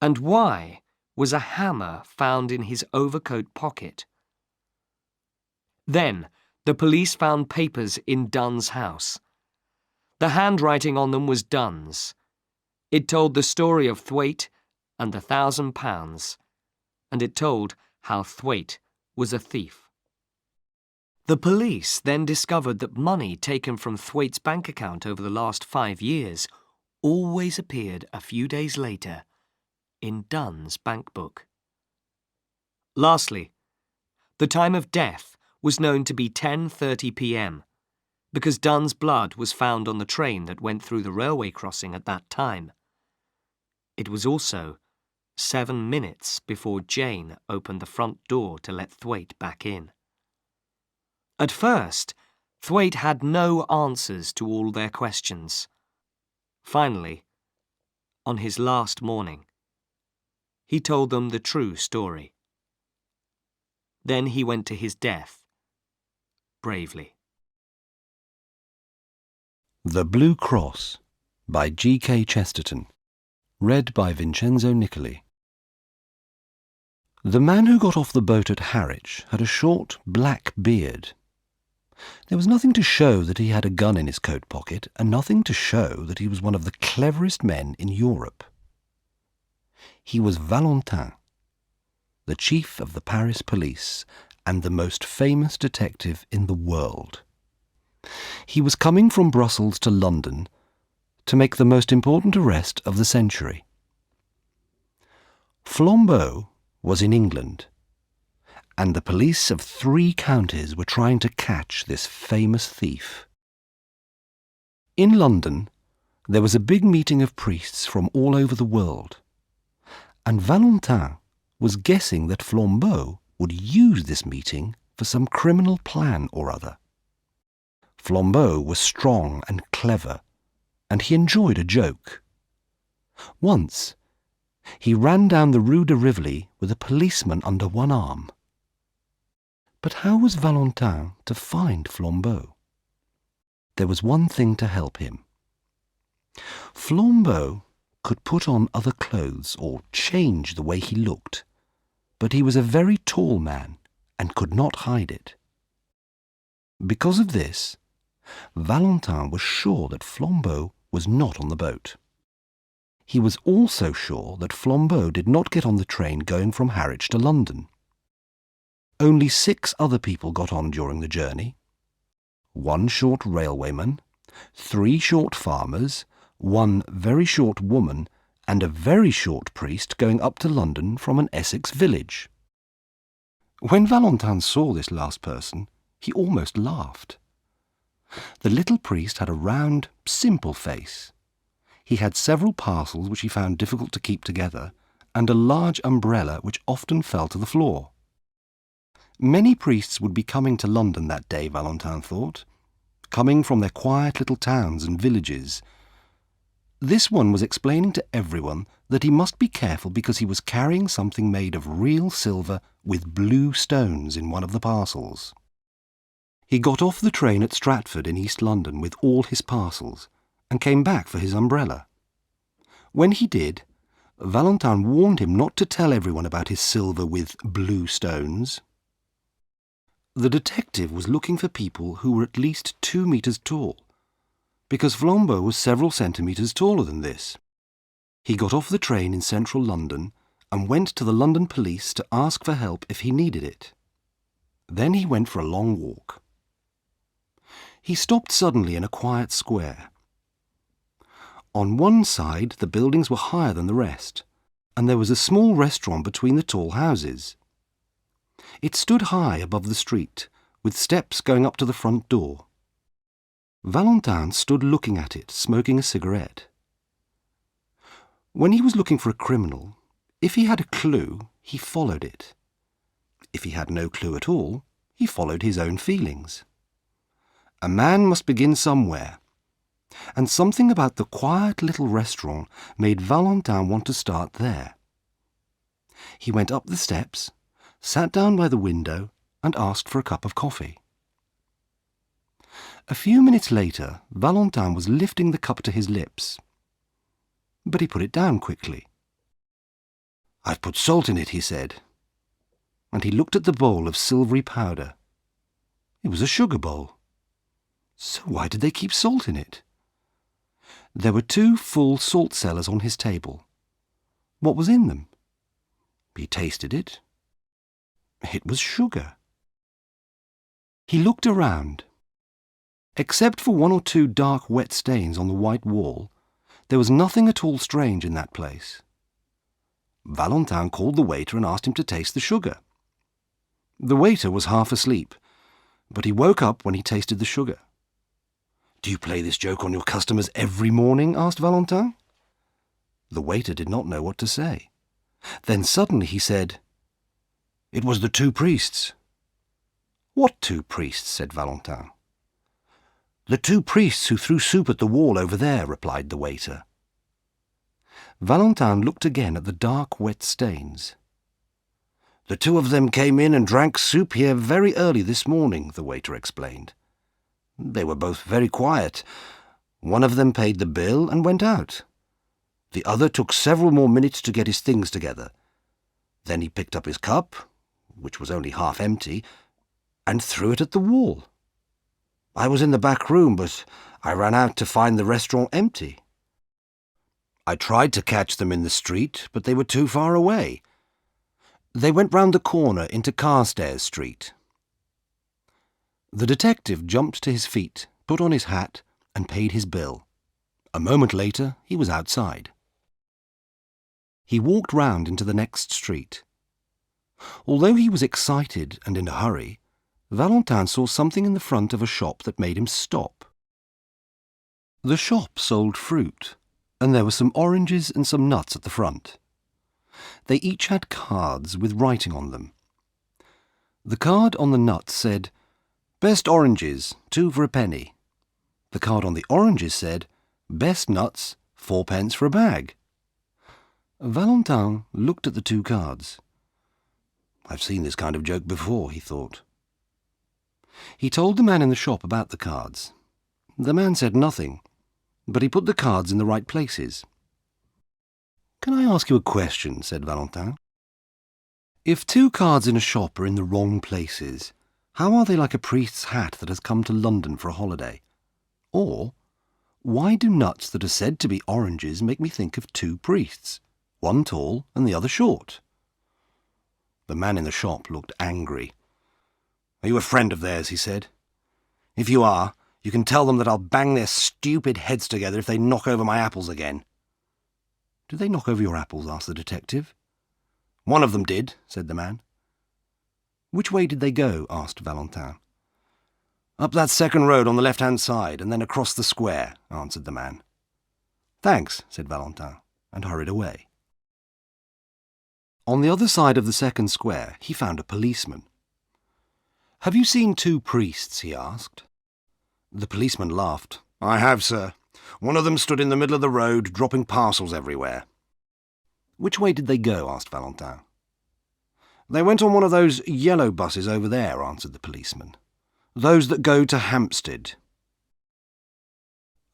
And why was a hammer found in his overcoat pocket? Then the police found papers in Dunn's house. The handwriting on them was Dunn's. It told the story of Thwaite and the £1,000, and it told how Thwaite was a thief. The police then discovered that money taken from Thwaite's bank account over the last 5 years always appeared a few days later in Dunn's bank book. Lastly, the time of death was known to be 10:30 p.m. because Dunn's blood was found on the train that went through the railway crossing at that time. It was also 7 minutes before Jane opened the front door to let Thwaite back in. At first, Thwaite had no answers to all their questions. Finally, on his last morning, he told them the true story. Then he went to his death, bravely. The Blue Cross by G.K. Chesterton. Read by Vincenzo Nicoli. The man who got off the boat at Harwich had a short black beard. There was nothing to show that he had a gun in his coat pocket, and nothing to show that he was one of the cleverest men in Europe. He was Valentin, the chief of the Paris police and the most famous detective in the world. He was coming from Brussels to London to make the most important arrest of the century. Flambeau was in England, and the police of 3 counties were trying to catch this famous thief. In London, there was a big meeting of priests from all over the world, and Valentin was guessing that Flambeau would use this meeting for some criminal plan or other. Flambeau was strong and clever, and he enjoyed a joke. Once, he ran down the Rue de Rivoli with a policeman under one arm. But how was Valentin to find Flambeau? There was one thing to help him. Flambeau could put on other clothes or change the way he looked, but he was a very tall man and could not hide it. Because of this, Valentin was sure that Flambeau was not on the boat. He was also sure that Flambeau did not get on the train going from Harwich to London. Only 6 other people got on during the journey. 1 short railwayman, 3 short farmers, 1 very short woman, and a very short priest going up to London from an Essex village. When Valentin saw this last person, he almost laughed. The little priest had a round, simple face. He had several parcels which he found difficult to keep together, and a large umbrella which often fell to the floor. Many priests would be coming to London that day, Valentin thought, coming from their quiet little towns and villages. This one was explaining to everyone that he must be careful because he was carrying something made of real silver with blue stones in one of the parcels. He got off the train at Stratford in East London with all his parcels and came back for his umbrella. When he did, Valentin warned him not to tell everyone about his silver with blue stones. The detective was looking for people who were at least 2 meters tall, because Flambeau was several centimeters taller than this. He got off the train in central London and went to the London police to ask for help if he needed it. Then he went for a long walk. He stopped suddenly in a quiet square. On one side the buildings were higher than the rest, and there was a small restaurant between the tall houses. It stood high above the street, with steps going up to the front door. Valentin stood looking at it, smoking a cigarette. When he was looking for a criminal, if he had a clue, he followed it. If he had no clue at all, he followed his own feelings. A man must begin somewhere, and something about the quiet little restaurant made Valentin want to start there. He went up the steps, sat down by the window, and asked for a cup of coffee. A few minutes later, Valentin was lifting the cup to his lips, but he put it down quickly. "I've put salt in it," he said, and he looked at the bowl of silvery powder. It was a sugar bowl. So why did they keep salt in it? There were 2 full salt cellars on his table. What was in them? He tasted it. It was sugar. He looked around. Except for 1 or 2 dark wet stains on the white wall, there was nothing at all strange in that place. Valentin called the waiter and asked him to taste the sugar. The waiter was half asleep, but he woke up when he tasted the sugar. "Do you play this joke on your customers every morning?" asked Valentin. The waiter did not know what to say. Then suddenly he said, "It was the two priests." "What two priests?" said Valentin. "The two priests who threw soup at the wall over there," replied the waiter. Valentin looked again at the dark, wet stains. "The two of them came in and drank soup here very early this morning," the waiter explained. "They were both very quiet. One of them paid the bill and went out. The other took several more minutes to get his things together. Then he picked up his cup, which was only half empty, and threw it at the wall. I was in the back room, but I ran out to find the restaurant empty. I tried to catch them in the street, but they were too far away. They went round the corner into Carstairs Street." The detective jumped to his feet, put on his hat, and paid his bill. A moment later, he was outside. He walked round into the next street. Although he was excited and in a hurry, Valentin saw something in the front of a shop that made him stop. The shop sold fruit, and there were some oranges and some nuts at the front. They each had cards with writing on them. The card on the nuts said, "Best oranges, 2 for a penny." The card on the oranges said, "Best nuts, 4 pence for a bag." Valentin looked at the two cards. "I've seen this kind of joke before," he thought. He told the man in the shop about the cards. The man said nothing, but he put the cards in the right places. "Can I ask you a question?" said Valentin. "If 2 cards in a shop are in the wrong places, how are they like a priest's hat that has come to London for a holiday? Or, why do nuts that are said to be oranges make me think of 2 priests, one tall and the other short?" The man in the shop looked angry. "Are you a friend of theirs?" he said. "If you are, you can tell them that I'll bang their stupid heads together if they knock over my apples again." "Do they knock over your apples?" asked the detective. "One of them did," said the man. "Which way did they go?" asked Valentin. "Up that second road on the left-hand side, and then across the square," answered the man. "Thanks," said Valentin, and hurried away. On the other side of the second square, he found a policeman. "Have you seen 2 priests?" he asked. The policeman laughed. "I have, sir. One of them stood in the middle of the road, dropping parcels everywhere." "Which way did they go?" asked Valentin. "They went on one of those yellow buses over there," answered the policeman. "Those that go to Hampstead."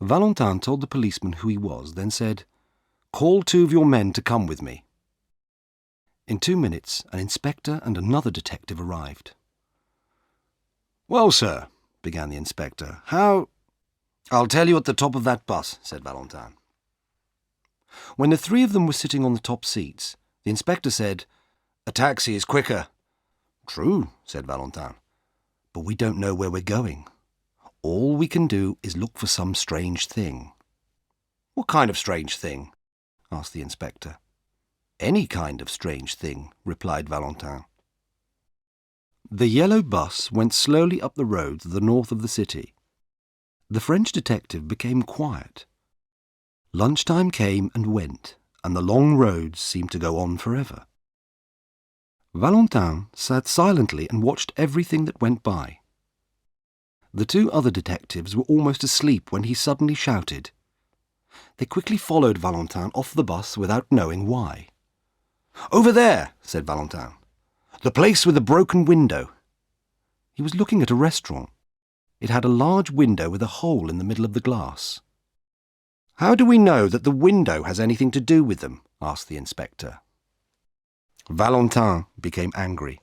Valentin told the policeman who he was, then said, "Call 2 of your men to come with me." In 2 minutes, an inspector and another detective arrived. "Well, sir," began the inspector, "how—" "I'll tell you at the top of that bus," said Valentin. When the 3 of them were sitting on the top seats, the inspector said, "A taxi is quicker." "True," said Valentin, "but we don't know where we're going. All we can do is look for some strange thing." "What kind of strange thing?" asked the inspector. "Any kind of strange thing," replied Valentin. The yellow bus went slowly up the road to the north of the city. The French detective became quiet. Lunchtime came and went, and the long roads seemed to go on forever. Valentin sat silently and watched everything that went by. The 2 other detectives were almost asleep when he suddenly shouted. They quickly followed Valentin off the bus without knowing why. "Over there," said Valentin. "The place with the broken window." He was looking at a restaurant. It had a large window with a hole in the middle of the glass. "How do we know that the window has anything to do with them?" asked the inspector. Valentin became angry.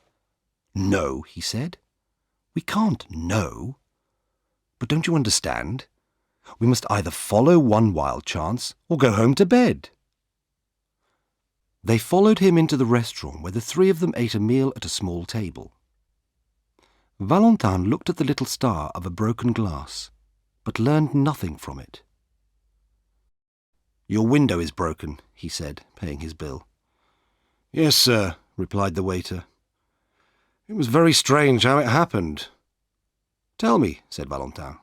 "No," he said. "We can't know. But don't you understand? We must either follow one wild chance or go home to bed." They followed him into the restaurant where the 3 of them ate a meal at a small table. Valentin looked at the little star of a broken glass, but learned nothing from it. "Your window is broken," he said, paying his bill. "Yes, sir," replied the waiter. "It was very strange how it happened." "Tell me," said Valentin.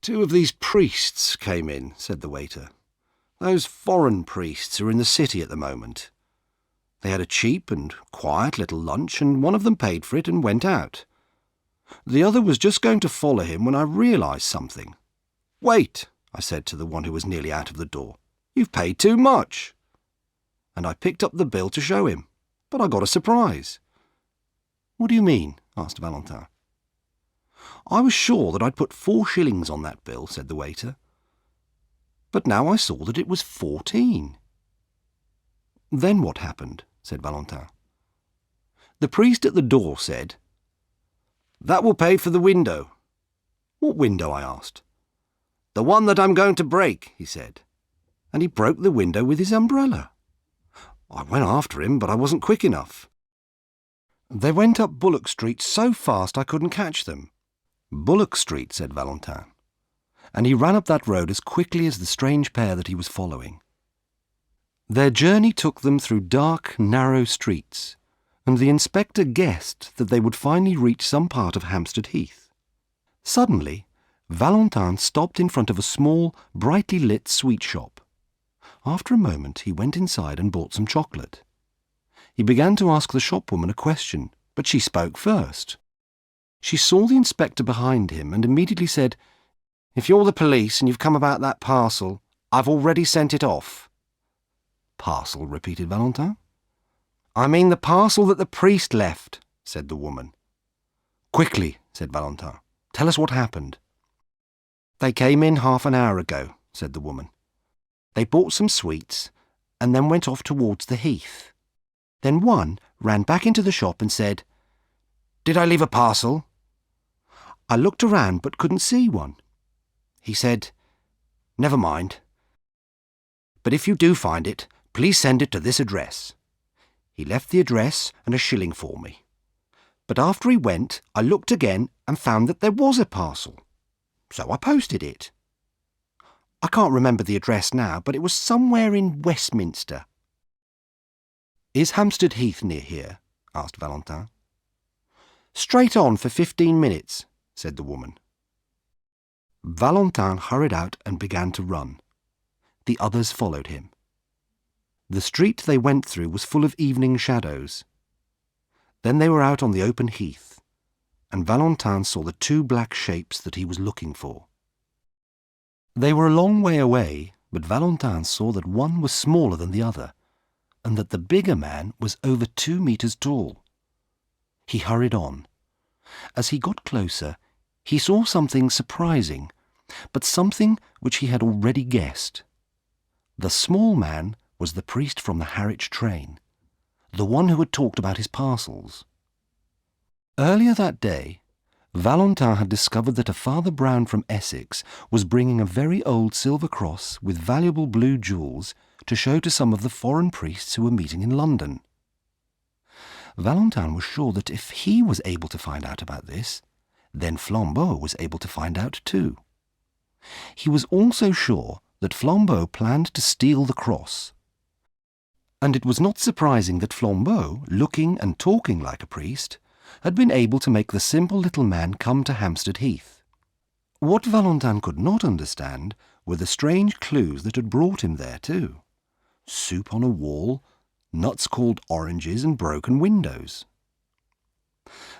"2 of these priests came in," said the waiter. Those foreign priests are in the city at the moment. They had a cheap and quiet little lunch, and one of them paid for it and went out. The other was just going to follow him when I realised something. "Wait," I said to the one who was nearly out of the door. "You've paid too much." And I picked up the bill to show him, but I got a surprise. "What do you mean?" asked Valentin. "I was sure that I'd put 4 shillings on that bill," said the waiter. "But now I saw that it was 14. "Then what happened?" said Valentin. "The priest at the door said, 'That will pay for the window.' "What window?" I asked. "The one that I'm going to break," he said. And he broke the window with his umbrella. I went after him, but I wasn't quick enough. They went up Bullock Street so fast I couldn't catch them." "Bullock Street," said Valentin. And he ran up that road as quickly as the strange pair that he was following. Their journey took them through dark, narrow streets, and the inspector guessed that they would finally reach some part of Hampstead Heath. Suddenly, Valentin stopped in front of a small, brightly lit sweet shop. After a moment, he went inside and bought some chocolate. He began to ask the shopwoman a question, but she spoke first. She saw the inspector behind him and immediately said, "If you're the police and you've come about that parcel, I've already sent it off." "Parcel?" repeated Valentin. "I mean the parcel that the priest left," said the woman. "Quickly," said Valentin. "Tell us what happened." "They came in half an hour ago," said the woman. "They bought some sweets and then went off towards the heath. Then one ran back into the shop and said, 'Did I leave a parcel?' I looked around but couldn't see one. He said, 'Never mind. But if you do find it, please send it to this address.' He left the address and a shilling for me. But after he went, I looked again and found that there was a parcel. So I posted it. I can't remember the address now, but it was somewhere in Westminster." "Is Hampstead Heath near here?" asked Valentin. "Straight on for 15 minutes, said the woman. Valentin hurried out and began to run. The others followed him. The street they went through was full of evening shadows. Then they were out on the open heath, and Valentin saw the 2 black shapes that he was looking for. They were a long way away, but Valentin saw that one was smaller than the other, and that the bigger man was over 2 meters tall. He hurried on. As he got closer, he saw something surprising, but something which he had already guessed. The small man was the priest from the Harwich train, the one who had talked about his parcels. Earlier that day, Valentin had discovered that a Father Brown from Essex was bringing a very old silver cross with valuable blue jewels to show to some of the foreign priests who were meeting in London. Valentin was sure that if he was able to find out about this, then Flambeau was able to find out too. He was also sure that Flambeau planned to steal the cross. And it was not surprising that Flambeau, looking and talking like a priest, had been able to make the simple little man come to Hampstead Heath. What Valentin could not understand were the strange clues that had brought him there too. Soup on a wall, nuts called oranges, and broken windows.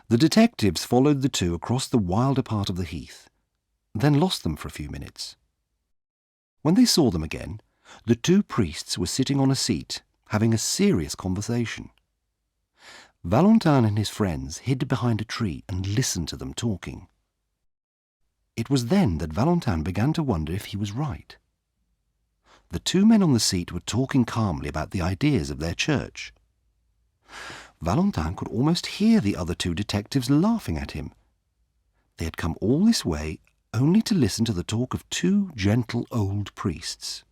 The detectives followed the 2 across the wilder part of the heath, then lost them for a few minutes. When they saw them again, the 2 priests were sitting on a seat, having a serious conversation. Valentin and his friends hid behind a tree and listened to them talking. It was then that Valentin began to wonder if he was right. The 2 men on the seat were talking calmly about the ideas of their church. Valentin could almost hear the other 2 detectives laughing at him. They had come all this way only to listen to the talk of 2 gentle old priests.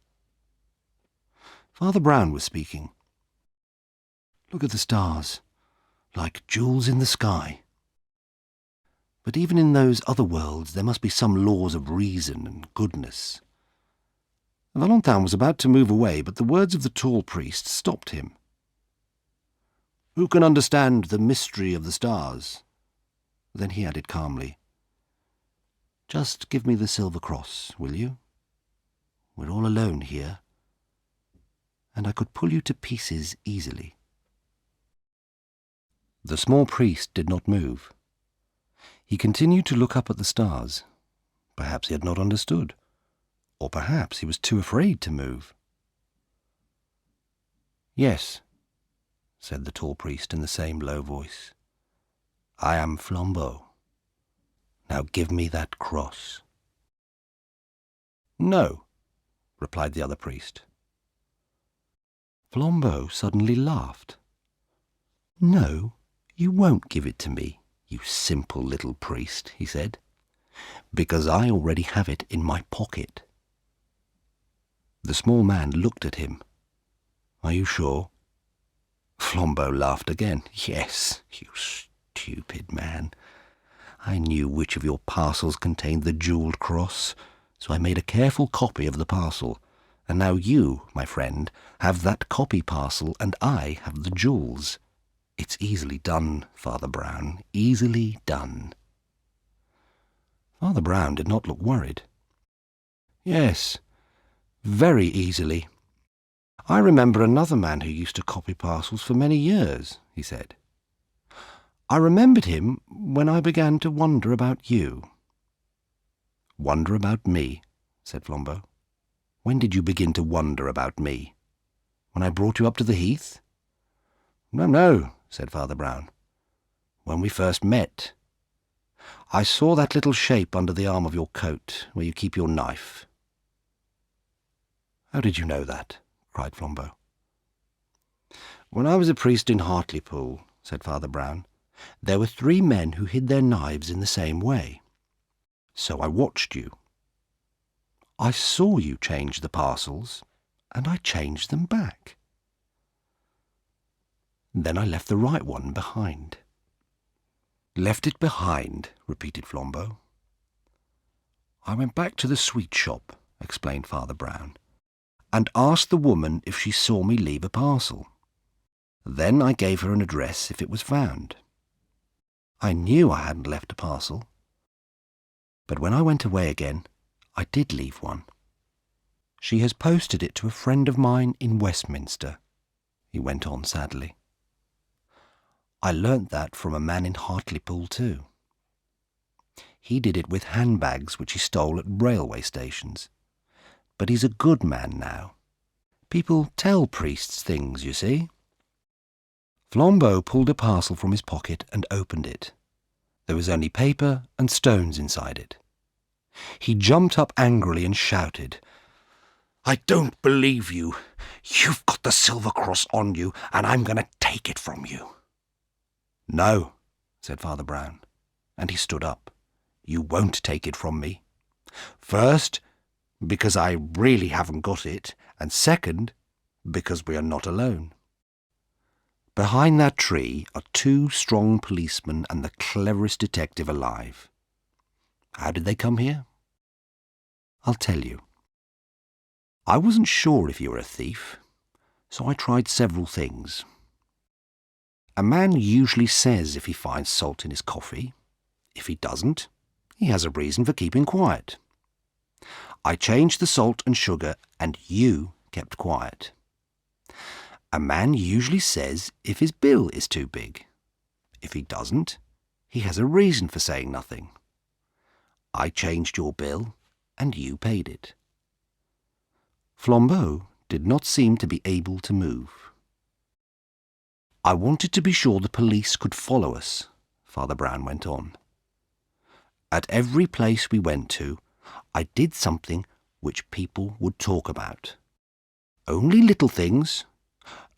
Father Brown was speaking. "Look at the stars, like jewels in the sky. But even in those other worlds there must be some laws of reason and goodness." Valentin was about to move away, but the words of the tall priest stopped him. "Who can understand the mystery of the stars?" Then he added calmly, "Just give me the silver cross, will you? We're all alone here, and I could pull you to pieces easily." The small priest did not move. He continued to look up at the stars. Perhaps he had not understood, or perhaps he was too afraid to move. "Yes," said the tall priest in the same low voice. "I am Flambeau. Now give me that cross." "No," replied the other priest. Flambeau suddenly laughed. "No, you won't give it to me, you simple little priest," he said, "because I already have it in my pocket." The small man looked at him. "Are you sure?" Flambeau laughed again. "Yes, you stupid man. I knew which of your parcels contained the jewelled cross, so I made a careful copy of the parcel, and now you, my friend, have that copy parcel, and I have the jewels. It's easily done, Father Brown, easily done." Father Brown did not look worried. "Yes, very easily. I remember another man who used to copy parcels for many years," he said. "I remembered him when I began to wonder about you." "Wonder about me?" said Flambeau. "When did you begin to wonder about me? When I brought you up to the heath?" No, said Father Brown. "When we first met. I saw that little shape under the arm of your coat, where you keep your knife." "How did you know that?" cried Flambeau. "When I was a priest in Hartlepool," said Father Brown, "there were 3 men who hid their knives in the same way. So I watched you. I saw you change the parcels, and I changed them back. Then I left the right one behind." "Left it behind," repeated Flambeau. "I went back to the sweet shop," explained Father Brown, "and asked the woman if she saw me leave a parcel. Then I gave her an address if it was found. I knew I hadn't left a parcel, but when I went away again, I did leave one. She has posted it to a friend of mine in Westminster," he went on sadly. "I learnt that from a man in Hartlepool too. He did it with handbags which he stole at railway stations. But he's a good man now. People tell priests things, you see." Flambeau pulled a parcel from his pocket and opened it. There was only paper and stones inside it. He jumped up angrily and shouted, "I don't believe you. You've got the silver cross on you, and I'm going to take it from you." "No," said Father Brown, and he stood up. "You won't take it from me. First, because I really haven't got it, and second, because we are not alone. Behind that tree are 2 strong policemen and the cleverest detective alive. How did they come here? I'll tell you. I wasn't sure if you were a thief, so I tried several things. A man usually says if he finds salt in his coffee. If he doesn't, he has a reason for keeping quiet. I changed the salt and sugar, and you kept quiet. A man usually says if his bill is too big. If he doesn't, he has a reason for saying nothing. I changed your bill, and you paid it." Flambeau did not seem to be able to move. "I wanted to be sure the police could follow us," Father Brown went on. "At every place we went to, I did something which people would talk about. Only little things.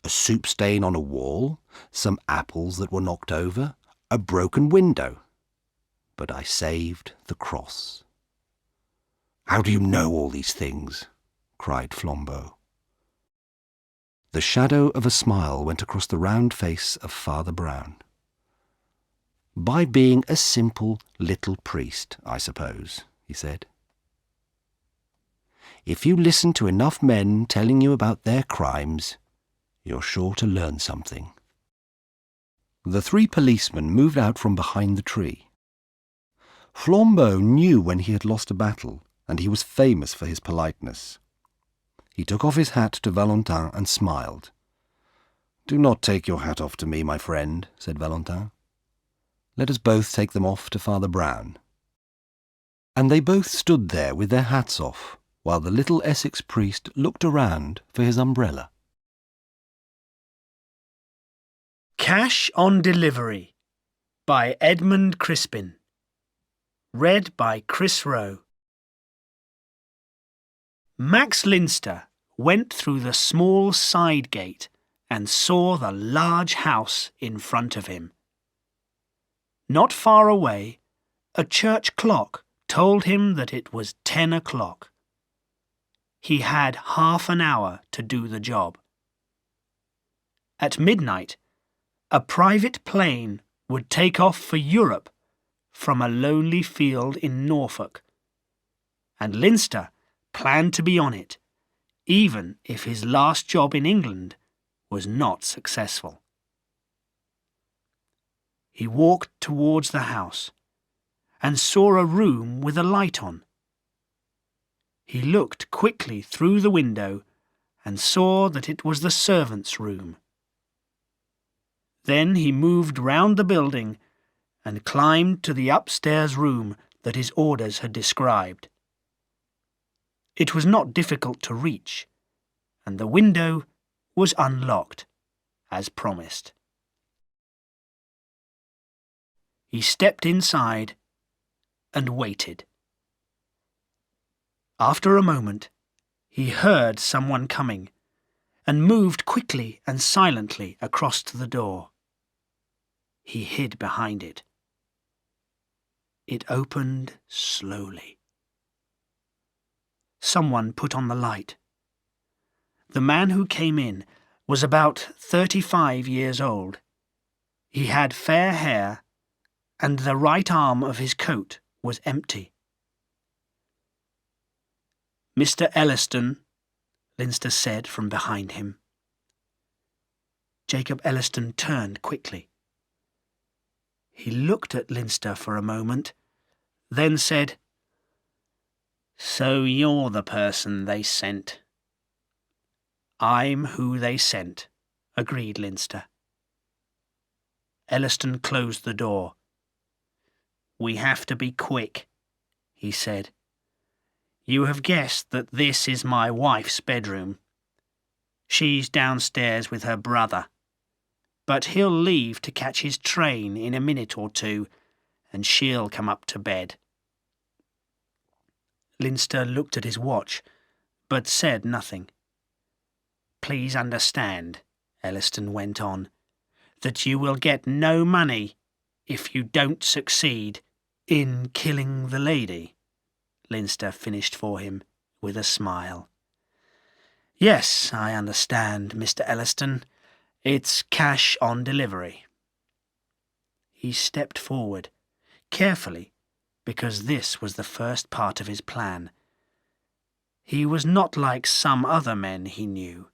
A soup stain on a wall, some apples that were knocked over, a broken window. But I saved the cross." "How do you know all these things?" cried Flambeau. The shadow of a smile went across the round face of Father Brown. "By being a simple little priest, I suppose," he said. "If you listen to enough men telling you about their crimes, you're sure to learn something." The 3 policemen moved out from behind the tree. Flambeau knew when he had lost a battle, and he was famous for his politeness. He took off his hat to Valentin and smiled. "Do not take your hat off to me, my friend," said Valentin. "Let us both take them off to Father Brown." And they both stood there with their hats off, while the little Essex priest looked around for his umbrella. Cash on Delivery by Edmund Crispin. Read by Chris Rowe. Max Linster went through the small side gate and saw the large house in front of him. Not far away, a church clock told him that it was 10 o'clock. He had half an hour to do the job. At midnight, a private plane would take off for Europe from a lonely field in Norfolk, and Linster planned to be on it, even if his last job in England was not successful. He walked towards the house and saw a room with a light on. He looked quickly through the window and saw that it was the servants' room. Then he moved round the building and climbed to the upstairs room that his orders had described. It was not difficult to reach, and the window was unlocked, as promised. He stepped inside and waited. After a moment, he heard someone coming and moved quickly and silently across to the door. He hid behind it. It opened slowly. Someone put on the light. The man who came in was about 35 years old. He had fair hair, and the right arm of his coat was empty. "Mr. Elliston," Linster said from behind him. Jacob Elliston turned quickly. He looked at Linster for a moment, then said, "So you're the person they sent." "I'm who they sent," agreed Linster. Elliston closed the door. "We have to be quick," he said. "You have guessed that this is my wife's bedroom. She's downstairs with her brother, but he'll leave to catch his train in a minute or two, and she'll come up to bed." Linster looked at his watch, but said nothing. "Please understand," Elliston went on, "that you will get no money if you don't succeed in killing the lady," Linster finished for him with a smile. "Yes, I understand, Mr. Elliston. It's cash on delivery." He stepped forward, carefully, because this was the first part of his plan. He was not like some other men he knew.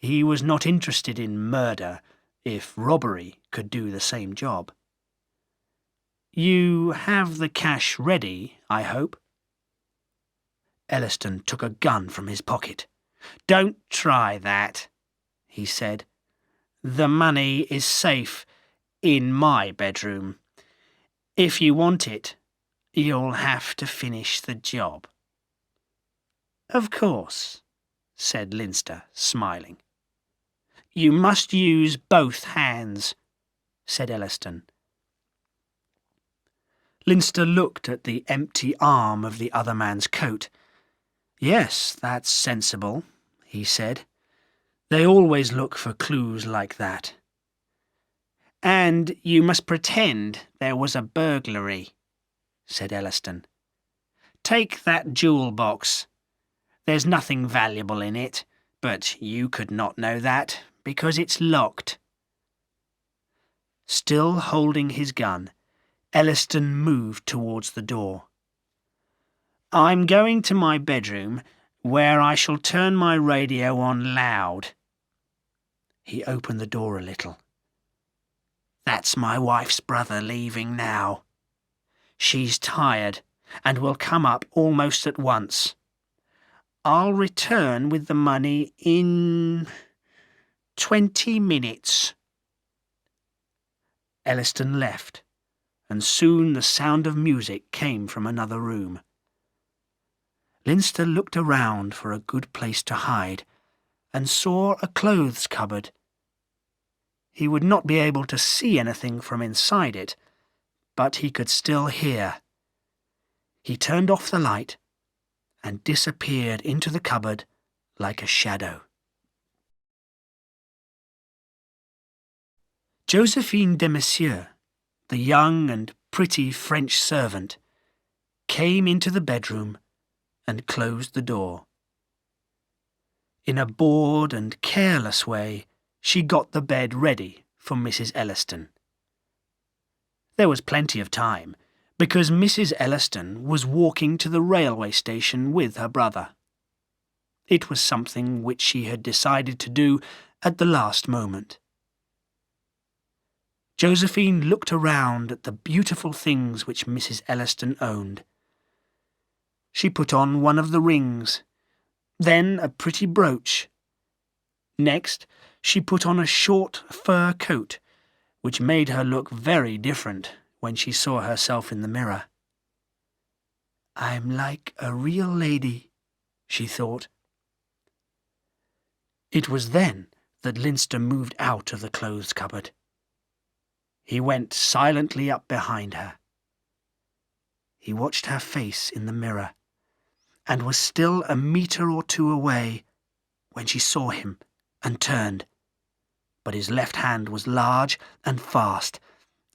He was not interested in murder if robbery could do the same job. "You have the cash ready, I hope?" Elliston took a gun from his pocket. "Don't try that," he said. "The money is safe in my bedroom. If you want it, you'll have to finish the job." "Of course," said Linster, smiling. "You must use both hands," said Elliston. Linster looked at the empty arm of the other man's coat. "Yes, that's sensible," he said. "They always look for clues like that." "And you must pretend there was a burglary," said Elliston. "Take that jewel box. There's nothing valuable in it, but you could not know that because it's locked." Still holding his gun, Elliston moved towards the door. "I'm going to my bedroom, where I shall turn my radio on loud." He opened the door a little. "That's my wife's brother leaving now. She's tired and will come up almost at once. I'll return with the money in 20 minutes. Elliston left, and soon the sound of music came from another room. Leinster looked around for a good place to hide, and saw a clothes cupboard. He would not be able to see anything from inside it, but he could still hear. He turned off the light and disappeared into the cupboard like a shadow. Josephine de Monsieur, the young and pretty French servant, came into the bedroom and closed the door. In a bored and careless way, she got the bed ready for Mrs. Elliston. There was plenty of time, because Mrs. Elliston was walking to the railway station with her brother. It was something which she had decided to do at the last moment. Josephine looked around at the beautiful things which Mrs. Elliston owned. She put on one of the rings, then a pretty brooch. Next, she put on a short fur coat, which made her look very different when she saw herself in the mirror. "I'm like a real lady," she thought. It was then that Leinster moved out of the clothes cupboard. He went silently up behind her. He watched her face in the mirror, and was still a metre or two away when she saw him and turned. But his left hand was large and fast.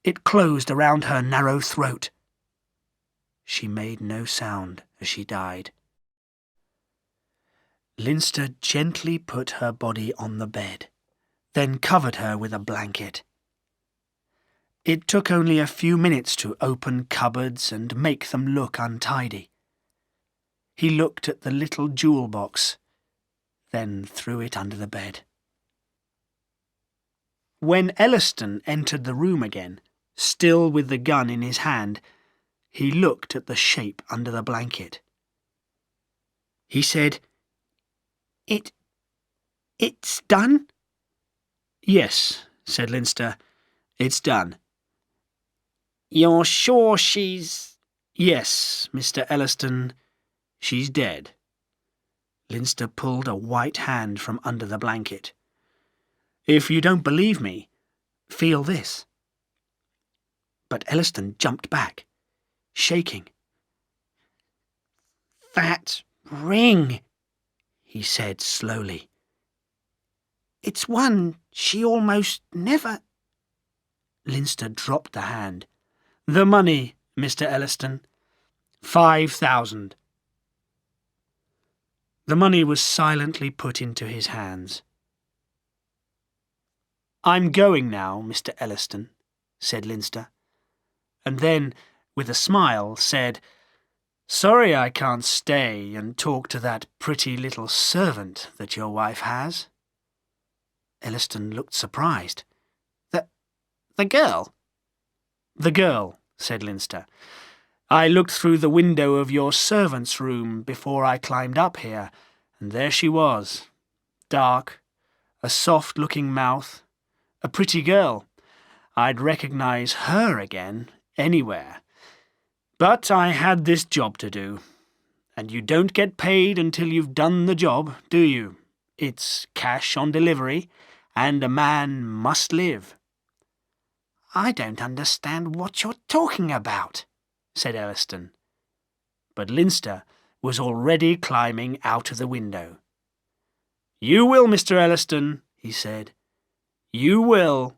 It closed around her narrow throat. She made no sound as she died. Leinster gently put her body on the bed, then covered her with a blanket. It took only a few minutes to open cupboards and make them look untidy. He looked at the little jewel box, then threw it under the bed. When Elliston entered the room again, still with the gun in his hand, he looked at the shape under the blanket. He said, It's done?" "Yes," said Leinster, "it's done." "You're sure she's—" "Yes, Mr. Elliston, she's dead." Leinster pulled a white hand from under the blanket. "If you don't believe me, feel this." But Elliston jumped back, shaking. "That ring," he said slowly. "It's one she almost never—" Leinster dropped the hand. "The money, Mr. Elliston. 5,000. The money was silently put into his hands. "I'm going now, Mr. Elliston," said Leinster, and then, with a smile, said, "Sorry I can't stay and talk to that pretty little servant that your wife has." Elliston looked surprised. The girl?" "The girl," said Leinster. "I looked through the window of your servant's room before I climbed up here, and there she was. Dark, a soft-looking mouth, a pretty girl. I'd recognize her again anywhere. But I had this job to do, and you don't get paid until you've done the job, do you? It's cash on delivery, and a man must live." "I don't understand what you're talking about," said Elliston. But Leinster was already climbing out of the window. "You will, Mr. Elliston," he said. "You will."